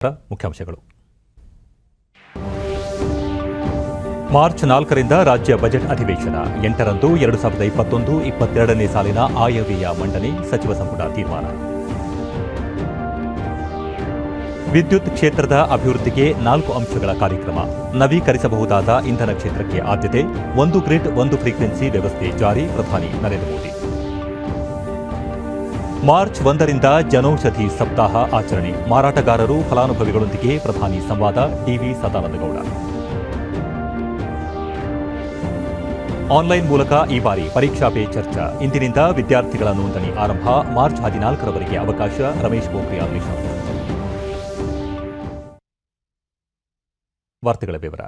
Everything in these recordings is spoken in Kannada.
ಮುಖ್ಯಾಂಶಗಳು. ಮಾರ್ಚ್ 4ರಿಂದ ರಾಜ್ಯ ಬಜೆಟ್ ಅಧಿವೇಶನ. 8ರಂದು 2021-22ನೇ ಸಾಲಿನ ಆಯವ್ಯಯ ಮಂಡನೆ, ಸಚಿವ ಸಂಪುಟ ತೀರ್ಮಾನ. ವಿದ್ಯುತ್ ಕ್ಷೇತ್ರದ ಅಭಿವೃದ್ಧಿಗೆ 4 ಅಂಶಗಳ ಕಾರ್ಯಕ್ರಮ. ನವೀಕರಿಸಬಹುದಾದ ಇಂಧನ ಕ್ಷೇತ್ರಕ್ಕೆ ಆದ್ಯತೆ. 1 ಗ್ರಿಡ್ 1 ಫ್ರೀಕ್ವೆನ್ಸಿ ವ್ಯವಸ್ಥೆ ಜಾರಿ. ಪ್ರಧಾನಿ ನರೇಂದ್ರ ಮೋದಿ. ಮಾರ್ಚ್ 1ರಿಂದ ಜನೌಷಧಿ ಸಪ್ತಾಹ ಆಚರಣೆ. ಮಾರಾಟಗಾರರು, ಫಲಾನುಭವಿಗಳೊಂದಿಗೆ ಪ್ರಧಾನಿ ಸಂವಾದ. ಡಿವಿ ಸದಾನಂದಗೌಡ. ಆನ್ಲೈನ್ ಮೂಲಕ ಈ ಬಾರಿ ಪರೀಕ್ಷಾ ಪೇ ಚರ್ಚಾ. ಇಂದಿನಿಂದ ವಿದ್ಯಾರ್ಥಿಗಳ ನೋಂದಣಿ ಆರಂಭ. ಮಾರ್ಚ್ 14ರವರೆಗೆ ಅವಕಾಶ. ರಮೇಶ್ ಪೋಖ್ರಿಯಾಲ್ ನಿಶಾಂಕ್. ವಾರ್ತೆಗಳ ವಿವರ.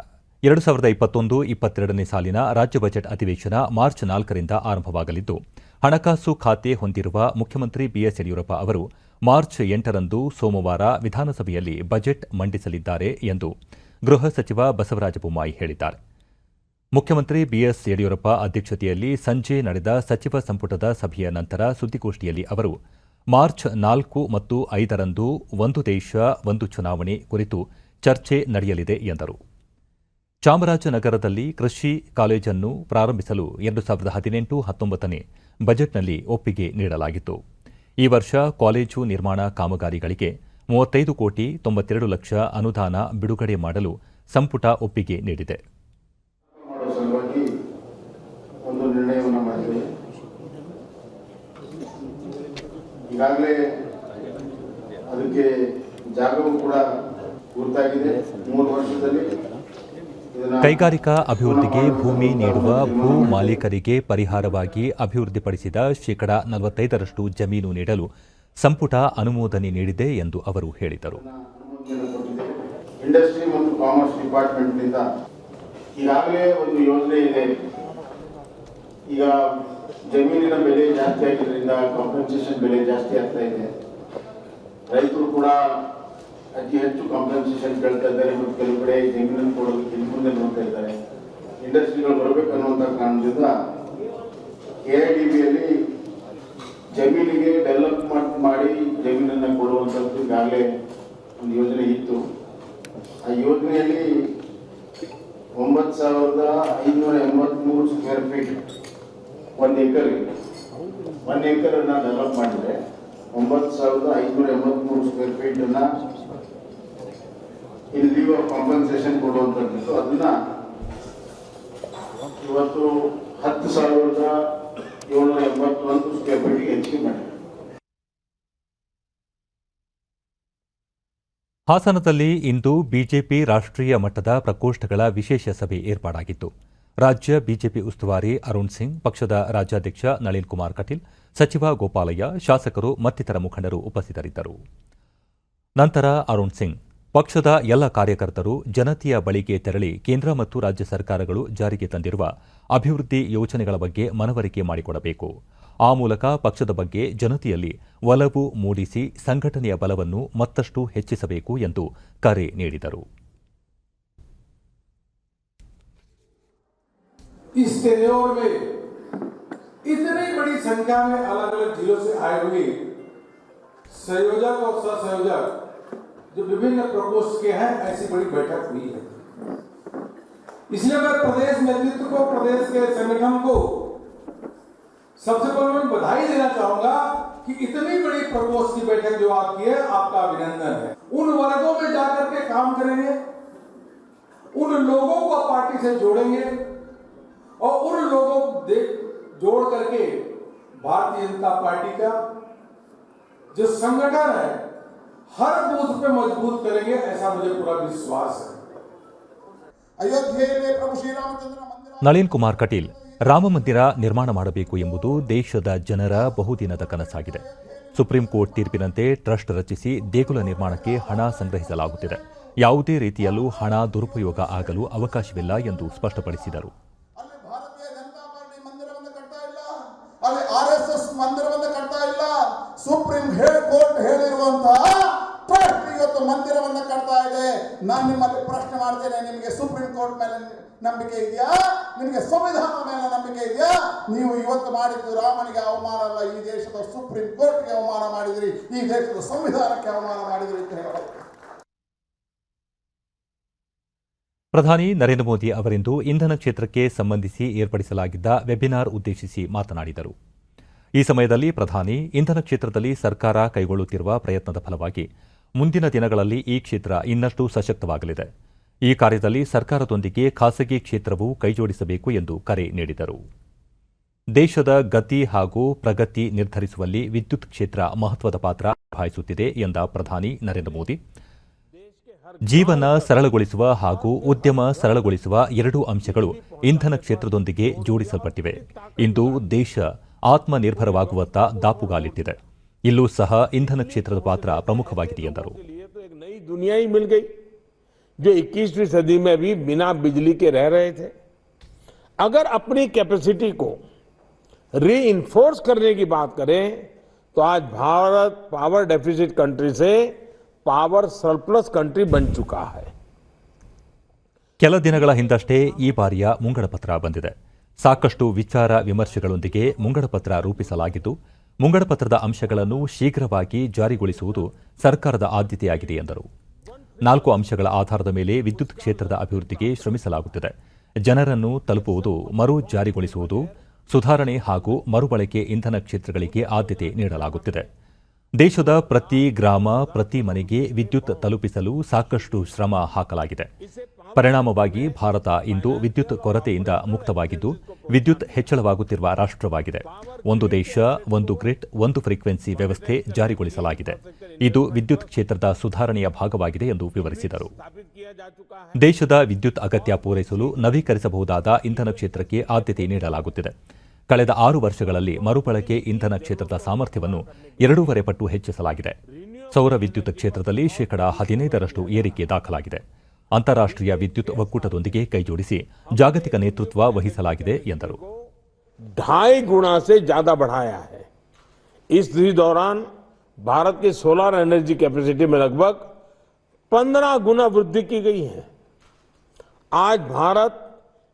2021-22ನೇ ಸಾಲಿನ ರಾಜ್ಯ ಬಜೆಟ್ ಅಧಿವೇಶನ ಮಾರ್ಚ್ 4ರಿಂದ ಆರಂಭವಾಗಲಿದ್ದು, ಹಣಕಾಸು ಖಾತೆ ಹೊಂದಿರುವ ಮುಖ್ಯಮಂತ್ರಿ ಬಿಎಸ್ ಯಡಿಯೂರಪ್ಪ ಅವರು ಮಾರ್ಚ್ 8ರಂದು ಸೋಮವಾರ ವಿಧಾನಸಭೆಯಲ್ಲಿ ಬಜೆಟ್ ಮಂಡಿಸಲಿದ್ದಾರೆ ಎಂದು ಗೃಹ ಸಚಿವ ಬಸವರಾಜ ಬೊಮ್ಮಾಯಿ ಹೇಳಿದ್ದಾರೆ. ಮುಖ್ಯಮಂತ್ರಿ ಬಿಎಸ್ ಯಡಿಯೂರಪ್ಪ ಅಧ್ಯಕ್ಷತೆಯಲ್ಲಿ ಸಂಜೆ ನಡೆದ ಸಚಿವ ಸಂಪುಟದ ಸಭೆಯ ನಂತರ ಸುದ್ದಿಗೋಷ್ಠಿಯಲ್ಲಿ ಅವರು ಮಾರ್ಚ್ 4 ಮತ್ತು 5ರಂದು ಒಂದು ದೇಶ ಒಂದು ಚುನಾವಣೆ ಕುರಿತು ಚರ್ಚೆ ನಡೆಯಲಿದೆ ಎಂದರು. ಚಾಮರಾಜನಗರದಲ್ಲಿ ಕೃಷಿ ಕಾಲೇಜನ್ನು ಪ್ರಾರಂಭಿಸಲು 2018-19ನೇ ಬಜೆಟ್ನಲ್ಲಿ ಒಪ್ಪಿಗೆ ನೀಡಲಾಗಿತ್ತು. ಈ ವರ್ಷ ಕಾಲೇಜು ನಿರ್ಮಾಣ ಕಾಮಗಾರಿಗಳಿಗೆ 35 ಕೋಟಿ 92 ಲಕ್ಷ ಅನುದಾನ ಬಿಡುಗಡೆ ಮಾಡಲು ಸಂಪುಟ ಒಪ್ಪಿಗೆ ನೀಡಿದೆ. ಈಗಾಗಲೇ ಅದಕ್ಕೆ ಜಾಗವೂ ಕೂಡ ಗುರುತಾಗಿದೆ. 3 ವರ್ಷದಲ್ಲಿ ಕೈಗಾರಿಕಾ ಅಭಿವೃದ್ಧಿಗೆ ಭೂಮಿ ನೀಡುವ ಭೂ ಮಾಲೀಕರಿಗೆ ಪರಿಹಾರವಾಗಿ ಅಭಿವೃದ್ಧಿಪಡಿಸಿದ ಶೇಕಡಾ 45ರಷ್ಟು ಜಮೀನು ನೀಡಲು ಸಂಪುಟ ಅನುಮೋದನೆ ನೀಡಿದೆ ಎಂದು ಅವರು ಹೇಳಿದರು. ಇಂಡಸ್ಟ್ರಿ ಮತ್ತು ಕಾಮರ್ಸ್ ಡಿಪಾರ್ಟ್ಮೆಂಟ್ನಿಂದ ಈಗಾಗಲೇ ಒಂದು ಯೋಜನೆ ಇದೆ. ಈಗ ಜಮೀನಿನ ಬೆಲೆ ಜಾಸ್ತಿ ಆಗಿದ್ದರಿಂದ ಕಾಂಪನ್ಸೇಷನ್ ಬೆಲೆ ಜಾಸ್ತಿ ಆಗ್ತಾ ಇದೆ. ರೈತರು ಕೂಡ ಅತಿ ಹೆಚ್ಚು ಕಾಂಪನ್ಸೇಷನ್ ಕೇಳ್ತಾ ಇದ್ದಾರೆ ಮತ್ತು ಕೆಲವು ಕಡೆ ಜಮೀನನ್ನು ಕೊಡೋದಕ್ಕೆ ಹಿಂದೆ ನೋಡ್ತಾ ಇದ್ದಾರೆ. ಇಂಡಸ್ಟ್ರಿಗಳು ಬರಬೇಕು ಅನ್ನುವಂಥ ಕಾರಣದಿಂದ ಕೆಐಡಿಬಿಯಲ್ಲಿ ಜಮೀನಿಗೆ ಡೆವಲಪ್ಮೆಂಟ್ ಮಾಡಿ ಜಮೀನನ್ನು ಕೊಡುವಂಥದ್ದು ಈಗಾಗಲೇ ಒಂದು ಯೋಜನೆ ಇತ್ತು. ಆ ಯೋಜನೆಯಲ್ಲಿ 9,583 ಸ್ಕ್ವೇರ್ ಫೀಟ್ 1 ಏಕರನ್ನು ಡೆವಲಪ್ ಮಾಡಿದರೆ 9,583 ಸ್ಕ್ವೇರ್ ಫೀಟ್ ಅನ್ನ ಇನ್ ಲೀವ್ ಆಫ್ ಕಾಂಪನ್ಸೇಷನ್ ಕೊಡುವಂಥದ್ದು. ಅದನ್ನ ಇವತ್ತು 10,781 ಸ್ಕ್ವೇರ್ ಫೀಟ್ಗೆ ಹೆಚ್ಚಿಗೆ ಮಾಡಿದೆ. ಹಾಸನದಲ್ಲಿ ಇಂದು ಬಿಜೆಪಿ ರಾಷ್ಟ್ರೀಯ ಮಟ್ಟದ ಪ್ರಕೋಷ್ಠಗಳ ವಿಶೇಷ ಸಭೆ ಏರ್ಪಾಡಾಗಿತ್ತು. ರಾಜ್ಯ ಬಿಜೆಪಿ ಉಸ್ತುವಾರಿ ಅರುಣ್ ಸಿಂಗ್, ಪಕ್ಷದ ರಾಜ್ಯಾಧ್ಯಕ್ಷ ನಳಿನ್ ಕುಮಾರ್ ಕಟೀಲ್, ಸಚಿವ ಗೋಪಾಲಯ್ಯ, ಶಾಸಕರು ಮತ್ತಿತರ ಮುಖಂಡರು ಉಪಸ್ಥಿತರಿದ್ದರು. ನಂತರ ಅರುಣ್ ಸಿಂಗ್ ಪಕ್ಷದ ಎಲ್ಲ ಕಾರ್ಯಕರ್ತರು ಜನತೆಯ ಬಳಿಗೆ ತೆರಳಿ ಕೇಂದ್ರ ಮತ್ತು ರಾಜ್ಯ ಸರ್ಕಾರಗಳು ಜಾರಿಗೆ ತಂದಿರುವ ಅಭಿವೃದ್ಧಿ ಯೋಜನೆಗಳ ಬಗ್ಗೆ ಮನವರಿಕೆ ಮಾಡಿಕೊಡಬೇಕು. ಆ ಮೂಲಕ ಪಕ್ಷದ ಬಗ್ಗೆ ಜನತೆಯಲ್ಲಿ ಒಲವು ಮೂಡಿಸಿ ಸಂಘಟನೆಯ ಬಲವನ್ನು ಮತ್ತಷ್ಟು ಹೆಚ್ಚಿಸಬೇಕು ಎಂದು ಕರೆ ನೀಡಿದರು. इस टेन्योर में इतनी बड़ी संख्या में अलग अलग जिलों से आए हुए संयोजक और सहसंयोजक जो विभिन्न प्रकोष्ठ के हैं, ऐसी बड़ी बैठक हुई है. इसलिए मैं प्रदेश नेतृत्व को, प्रदेश के संगठन को सबसे पहले मैं बधाई देना चाहूंगा कि इतनी बड़ी प्रकोष्ठ की बैठक जो आपकी है, आपका अभिनंदन है. उन वर्गों में जाकर के काम करेंगे, उन लोगों को पार्टी से जोड़ेंगे और उन लोगों को जोड़ करके भारतीय जनता पार्टी का जो संगठन है हर बूथ पे मजबूत करेंगे, ऐसा मुझे पूरा विश्वास है. अयोध्या में प्रभु श्री रामचंद्र मंदिर. ನಳಿನ್ ಕುಮಾರ್ ಕಟೀಲ್, ರಾಮ ಮಂದಿರ ನಿರ್ಮಾಣ ಮಾಡಬೇಕು ಎಂಬುದು ದೇಶದ ಜನರ ಬಹುದಿನದ ಕನಸಾಗಿದೆ. ಸುಪ್ರೀಂ ಕೋರ್ಟ್ ತೀರ್ಪಿನಂತೆ ಟ್ರಸ್ಟ್ ರಚಿಸಿ ದೇಗುಲ ನಿರ್ಮಾಣಕ್ಕೆ ಹಣ ಸಂಗ್ರಹಿಸಲಾಗುತ್ತಿದೆ. ಯಾವುದೇ ರೀತಿಯಲ್ಲೂ ಹಣ ದುರುಪಯೋಗ ಆಗಲು ಅವಕಾಶವಿಲ್ಲ ಎಂದು ಸ್ಪಷ್ಟಪಡಿಸಿದರು. ಅಲ್ಲಿ RSS ಮಂದಿರವನ್ನು ಕಟ್ತಾ ಇಲ್ಲ. ಸುಪ್ರೀಂ ಕೋರ್ಟ್ ಹೇಳಿರುವಂತಹ ಟ್ರಸ್ಟ್ ಇವತ್ತು ಮಂದಿರವನ್ನು ಕಟ್ತಾ ಇದೆ. ನಾನು ನಿಮ್ಮಲ್ಲಿ ಪ್ರಶ್ನೆ ಮಾಡ್ತೇನೆ, ನಿಮಗೆ ಸುಪ್ರೀಂ ಕೋರ್ಟ್ ಮೇಲೆ ನಂಬಿಕೆ ಇದೆಯಾ? ನಿಮಗೆ ಸಂವಿಧಾನ ಮೇಲೆ ನಂಬಿಕೆ ಇದೆಯಾ? ನೀವು ಇವತ್ತು ಮಾಡಿದ್ದು ರಾಮನಿಗೆ ಅವಮಾನ ಅಲ್ಲ, ಈ ದೇಶದ ಸುಪ್ರೀಂ ಕೋರ್ಟ್ಗೆ ಅವಮಾನ ಮಾಡಿದಿರಿ, ಈ ದೇಶದ ಸಂವಿಧಾನಕ್ಕೆ ಅವಮಾನ ಮಾಡಿದಿರಿ ಅಂತ ಹೇಳಬಹುದು. ಪ್ರಧಾನಿ ನರೇಂದ್ರ ಮೋದಿ ಅವರಿಂದು ಇಂಧನ ಕ್ಷೇತ್ರಕ್ಕೆ ಸಂಬಂಧಿಸಿ ಏರ್ಪಡಿಸಲಾಗಿದ್ದ ವೆಬಿನಾರ್ ಉದ್ದೇಶಿಸಿ ಮಾತನಾಡಿದರು. ಈ ಸಮಯದಲ್ಲಿ ಪ್ರಧಾನಿ ಇಂಧನ ಕ್ಷೇತ್ರದಲ್ಲಿ ಸರ್ಕಾರ ಕೈಗೊಳ್ಳುತ್ತಿರುವ ಪ್ರಯತ್ನದ ಫಲವಾಗಿ ಮುಂದಿನ ದಿನಗಳಲ್ಲಿ ಈ ಕ್ಷೇತ್ರ ಇನ್ನಷ್ಟು ಸಶಕ್ತವಾಗಲಿದೆ. ಈ ಕಾರ್ಯದಲ್ಲಿ ಸರ್ಕಾರದೊಂದಿಗೆ ಖಾಸಗಿ ಕ್ಷೇತ್ರವು ಕೈಜೋಡಿಸಬೇಕು ಎಂದು ಕರೆ ನೀಡಿದರು. ದೇಶದ ಗತಿ ಹಾಗೂ ಪ್ರಗತಿ ನಿರ್ಧರಿಸುವಲ್ಲಿ ವಿದ್ಯುತ್ ಕ್ಷೇತ್ರ ಮಹತ್ವದ ಪಾತ್ರ ನಿಭಾಯಿಸುತ್ತಿದೆ ಎಂದ ಪ್ರಧಾನಿ ನರೇಂದ್ರ ಮೋದಿ, ಜೀವನ ಸರಳಗೊಳಿಸುವ ಹಾಗೂ ಉದ್ಯಮ ಸರಳಗೊಳಿಸುವ ಎರಡೂ ಅಂಶಗಳು ಇಂಧನ ಕ್ಷೇತ್ರದೊಂದಿಗೆ ಜೋಡಿಸಲ್ಪಟ್ಟಿವೆ. ಇಂದು ದೇಶ ಆತ್ಮನಿರ್ಭರವಾಗುವತ್ತ ದಾಪುಗಾಲಿಟ್ಟಿದೆ. ಇಲ್ಲೂ ಸಹ ಇಂಧನ ಕ್ಷೇತ್ರದ ಪಾತ್ರ ಪ್ರಮುಖವಾಗಿದೆ ಎಂದರು. जो 21वीं सदी में भी बिना बिजली के रह रहे थे, अगर अपनी कैपेसिटी को रीइंफोर्स करने की बात करें तो आज भारत पावर डेफिसिट कंट्री से पावर सरप्लस कंट्री बन चुका है. ಕೆಲ ದಿನಗಳ ಹಿಂದಷ್ಟೇ ಈ ಬಾರಿಯ ಮುಂಗಡಪತ್ರ ಬಂದಿದೆ. ಸಾಕಷ್ಟು ವಿಚಾರ ವಿಮರ್ಶೆಗಳೊಂದಿಗೆ ಮುಂಗಡಪತ್ರ ರೂಪಿಸಲಾಗಿದ್ದು, ಮುಂಗಡಪತ್ರದ ಅಂಶಗಳನ್ನು ಶೀಘ್ರವಾಗಿ ಜಾರಿಗೊಳಿಸುವುದು ಸರ್ಕಾರದ ಆದ್ಯತೆಯಾಗಿದೆ ಎಂದರು. 4 ಅಂಶಗಳ ಆಧಾರದ ಮೇಲೆ ವಿದ್ಯುತ್ ಕ್ಷೇತ್ರದ ಅಭಿವೃದ್ಧಿಗೆ ಶ್ರಮಿಸಲಾಗುತ್ತಿದೆ. ಜನರನ್ನು ತಲುಪುವುದು, ಮರು ಜಾರಿಗೊಳಿಸುವುದು, ಸುಧಾರಣೆ ಹಾಗೂ ಮರುಬಳಕೆ ಇಂಧನ ಕ್ಷೇತ್ರಗಳಿಗೆ ಆದ್ಯತೆ ನೀಡಲಾಗುತ್ತಿದೆ. ದೇಶದ ಪ್ರತಿ ಗ್ರಾಮ, ಪ್ರತಿ ಮನೆಗೆ ವಿದ್ಯುತ್ ತಲುಪಿಸಲು ಸಾಕಷ್ಟು ಶ್ರಮ ಹಾಕಲಾಗಿದೆ. ಪರಿಣಾಮವಾಗಿ ಭಾರತ ಇಂದು ವಿದ್ಯುತ್ ಕೊರತೆಯಿಂದ ಮುಕ್ತವಾಗಿದ್ದು, ವಿದ್ಯುತ್ ಹೆಚ್ಚಳವಾಗುತ್ತಿರುವ ರಾಷ್ಟ್ರವಾಗಿದೆ. ಒಂದು ದೇಶ, ಒಂದು ಗ್ರಿಡ್, ಒಂದು ಫ್ರೀಕ್ವೆನ್ಸಿ ವ್ಯವಸ್ಥೆ ಜಾರಿಗೊಳಿಸಲಾಗಿದೆ. ಇದು ವಿದ್ಯುತ್ ಕ್ಷೇತ್ರದ ಸುಧಾರಣೆಯ ಭಾಗವಾಗಿದೆ ಎಂದು ವಿವರಿಸಿದರು. ದೇಶದ ವಿದ್ಯುತ್ ಅಗತ್ಯ ಪೂರೈಸಲು ನವೀಕರಿಸಬಹುದಾದ ಇಂಧನ ಕ್ಷೇತ್ರಕ್ಕೆ ಆದ್ಯತೆ ನೀಡಲಾಗುತ್ತಿದೆ. ಕಳೆದ 6 ವರ್ಷಗಳಲ್ಲಿ ಮರುಬಳಕೆ ಇಂಧನ ಕ್ಷೇತ್ರದ ಸಾಮರ್ಥ್ಯವನ್ನು 2.5 ಪಟ್ಟು ಹೆಚ್ಚಿಸಲಾಗಿದೆ. ಸೌರ ವಿದ್ಯುತ್ ಕ್ಷೇತ್ರದಲ್ಲಿ ಶೇಕಡಾ 15ರಷ್ಟು ಏರಿಕೆ ದಾಖಲಾಗಿದೆ. ಅಂತಾರಾಷ್ಟ್ರೀಯ ವಿದ್ಯುತ್ ಒಕ್ಕೂಟದೊಂದಿಗೆ ಕೈಜೋಡಿಸಿ ಜಾಗತಿಕ ನೇತೃತ್ವ ವಹಿಸಲಾಗಿದೆ ಎಂದರು. 2.5 गुना से ज्यादा बढ़ाया है. इस दौरान भारत की सोलर एनर्जी कैपेसिटी में लगभग 15 गुना वृद्धि की गई है. आज भारत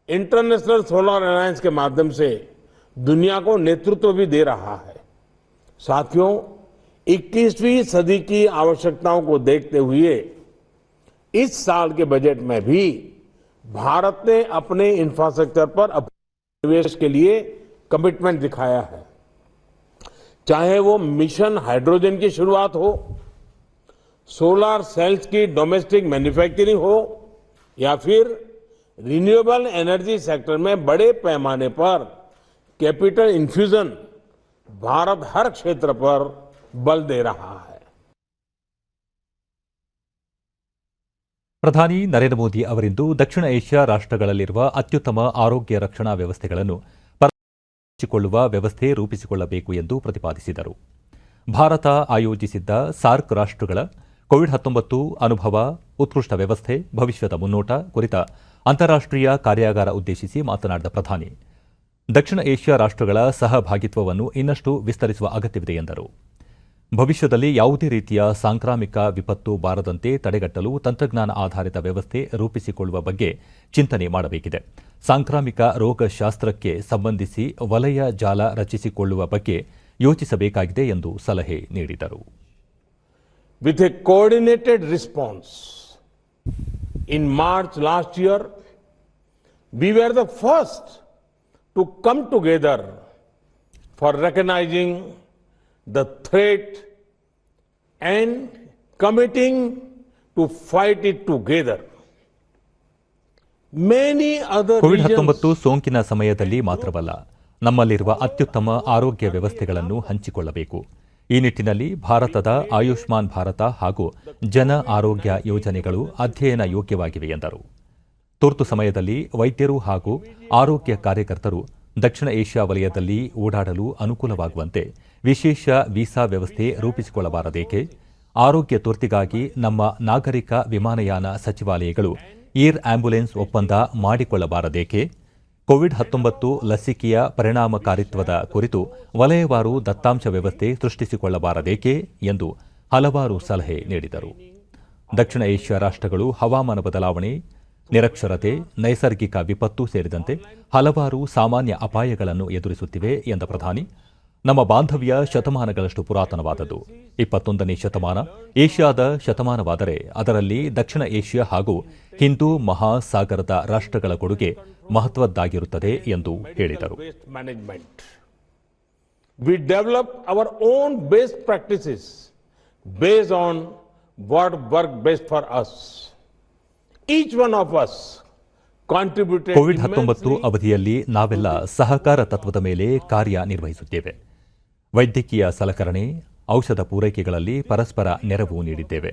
इंटरनेशनल सोलर अलायंस के माध्यम से दुनिया को नेतृत्व भी दे रहा है. साथियों, 21वीं सदी की आवश्यकताओं को देखते हुए इस साल के बजट में भी भारत ने अपने इंफ्रास्ट्रक्चर पर निवेश के लिए कमिटमेंट दिखाया है. चाहे वो मिशन हाइड्रोजन की शुरुआत हो, सोलर सेल्स की डोमेस्टिक मैन्युफैक्चरिंग हो, या फिर रिन्यूएबल एनर्जी सेक्टर में बड़े पैमाने पर कैपिटल इन्फ्यूजन, भारत हर क्षेत्र पर बल दे रहा है. ಪ್ರಧಾನಿ ನರೇಂದ್ರ ಮೋದಿ ಅವರಿಂದು ದಕ್ಷಿಣ ಏಷ್ಯಾ ರಾಷ್ಟ್ರಗಳಲ್ಲಿರುವ ಅತ್ಯುತ್ತಮ ಆರೋಗ್ಯ ರಕ್ಷಣಾ ವ್ಯವಸ್ಥೆಗಳನ್ನು ಪರಸ್ಪರ ವ್ಯವಸ್ಥೆ ರೂಪಿಸಿಕೊಳ್ಳಬೇಕು ಎಂದು ಪ್ರತಿಪಾದಿಸಿದರು. ಭಾರತ ಆಯೋಜಿಸಿದ್ದ ಸಾರ್ಕ್ ರಾಷ್ಟ್ರಗಳ ಕೋವಿಡ್-19 ಅನುಭವ, ಉತ್ಕೃಷ್ಟ ವ್ಯವಸ್ಥೆ, ಭವಿಷ್ಯದ ಮುನ್ನೋಟ ಕುರಿತ ಅಂತಾರಾಷ್ಟ್ರೀಯ ಕಾರ್ಯಾಗಾರ ಉದ್ದೇಶಿಸಿ ಮಾತನಾಡಿದ ಪ್ರಧಾನಿ, ದಕ್ಷಿಣ ಏಷ್ಯಾ ರಾಷ್ಟ್ರಗಳ ಸಹಭಾಗಿತ್ವವನ್ನು ಇನ್ನಷ್ಟು ವಿಸ್ತರಿಸುವ ಅಗತ್ಯವಿದೆ ಎಂದರು. ಭವಿಷ್ಯದಲ್ಲಿ ಯಾವುದೇ ರೀತಿಯ ಸಾಂಕ್ರಾಮಿಕ ವಿಪತ್ತು ಬಾರದಂತೆ ತಡೆಗಟ್ಟಲು ತಂತ್ರಜ್ಞಾನ ಆಧಾರಿತ ವ್ಯವಸ್ಥೆ ರೂಪಿಸಿಕೊಳ್ಳುವ ಬಗ್ಗೆ ಚಿಂತನೆ ಮಾಡಬೇಕಿದೆ. ಸಾಂಕ್ರಾಮಿಕ ರೋಗಶಾಸ್ತ್ರಕ್ಕೆ ಸಂಬಂಧಿಸಿ ವಲಯ ಜಾಲ ರಚಿಸಿಕೊಳ್ಳುವ ಬಗ್ಗೆ ಯೋಚಿಸಬೇಕಾಗಿದೆ ಎಂದು ಸಲಹೆ ನೀಡಿದರು. With a coordinated response, in March last year, we were the first to come together for recognizing the threat and committing to fight it together. Many other COVID-19 ಸೋಂಕಿನ ಸಮಯದಲ್ಲಿ ಮಾತ್ರವಲ್ಲ, ನಮ್ಮಲ್ಲಿರುವ ಅತ್ಯುತ್ತಮ ಆರೋಗ್ಯ ವ್ಯವಸ್ಥೆಗಳನ್ನು ಹಂಚಿಕೊಳ್ಳಬೇಕು. ಈ ನಿಟ್ಟಿನಲ್ಲಿ ಭಾರತದ ಆಯುಷ್ಮಾನ್ ಭಾರತ ಹಾಗೂ ಜನ ಆರೋಗ್ಯ ಯೋಜನೆಗಳು ಅಧ್ಯಯನ ಯೋಗ್ಯವಾಗಿವೆ ಎಂದರು. ತುರ್ತು ಸಮಯದಲ್ಲಿ ವೈದ್ಯರು ಹಾಗೂ ಆರೋಗ್ಯ ಕಾರ್ಯಕರ್ತರು ದಕ್ಷಿಣ ಏಷ್ಯಾ ವಲಯದಲ್ಲಿ ಓಡಾಡಲು ಅನುಕೂಲವಾಗುವಂತೆ ವಿಶೇಷ ವೀಸಾ ವ್ಯವಸ್ಥೆ ರೂಪಿಸಿಕೊಳ್ಳಬಾರದೇಕೆ? ಆರೋಗ್ಯ ತುರ್ತಿಗಾಗಿ ನಮ್ಮ ನಾಗರಿಕ ವಿಮಾನಯಾನ ಸಚಿವಾಲಯಗಳು ಏರ್ ಆಂಬ್ಯುಲೆನ್ಸ್ ಒಪ್ಪಂದ ಮಾಡಿಕೊಳ್ಳಬಾರದೇಕೆ? ಕೋವಿಡ್-19 ಲಸಿಕೆಯ ಪರಿಣಾಮಕಾರಿತ್ವದ ಕುರಿತು ವಲಯವಾರು ದತ್ತಾಂಶ ವ್ಯವಸ್ಥೆ ಸೃಷ್ಟಿಸಿಕೊಳ್ಳಬಾರದೇಕೆ ಎಂದು ಹಲವಾರು ಸಲಹೆ ನೀಡಿದರು. ದಕ್ಷಿಣ ಏಷ್ಯಾ ರಾಷ್ಟ್ರಗಳು ಹವಾಮಾನ ಬದಲಾವಣೆ, ನಿರಕ್ಷರತೆ, ನೈಸರ್ಗಿಕ ವಿಪತ್ತು ಸೇರಿದಂತೆ ಹಲವಾರು ಸಾಮಾನ್ಯ ಅಪಾಯಗಳನ್ನು ಎದುರಿಸುತ್ತಿವೆ ಎಂದ ಪ್ರಧಾನಿ, ನಮ್ಮ ಬಾಂಧವ್ಯ ಶತಮಾನಗಳಷ್ಟು ಪುರಾತನವಾದದ್ದು. 21ನೇ ಶತಮಾನ ಏಷ್ಯಾದ ಶತಮಾನವಾದರೆ ಅದರಲ್ಲಿ ದಕ್ಷಿಣ ಏಷ್ಯಾ ಹಾಗೂ ಹಿಂದೂ ಮಹಾಸಾಗರದ ರಾಷ್ಟ್ರಗಳ ಕೊಡುಗೆ ಮಹತ್ವದ್ದಾಗಿರುತ್ತದೆ ಎಂದು ಹೇಳಿದರು. We develop our own best practices based on what worked best for us. Each one of us contributed COVID-19 immensely. ಅವಧಿಯಲ್ಲಿ ನಾವೆಲ್ಲ ಸಹಕಾರ ತತ್ವದ ಮೇಲೆ ಕಾರ್ಯನಿರ್ವಹಿಸುತ್ತೇವೆ. ವೈದ್ಯಕೀಯ ಸಲಕರಣೆ, ಔಷಧ ಪೂರೈಕೆಗಳಲ್ಲಿ ಪರಸ್ಪರ ನೆರವು ನೀಡಿದ್ದೇವೆ.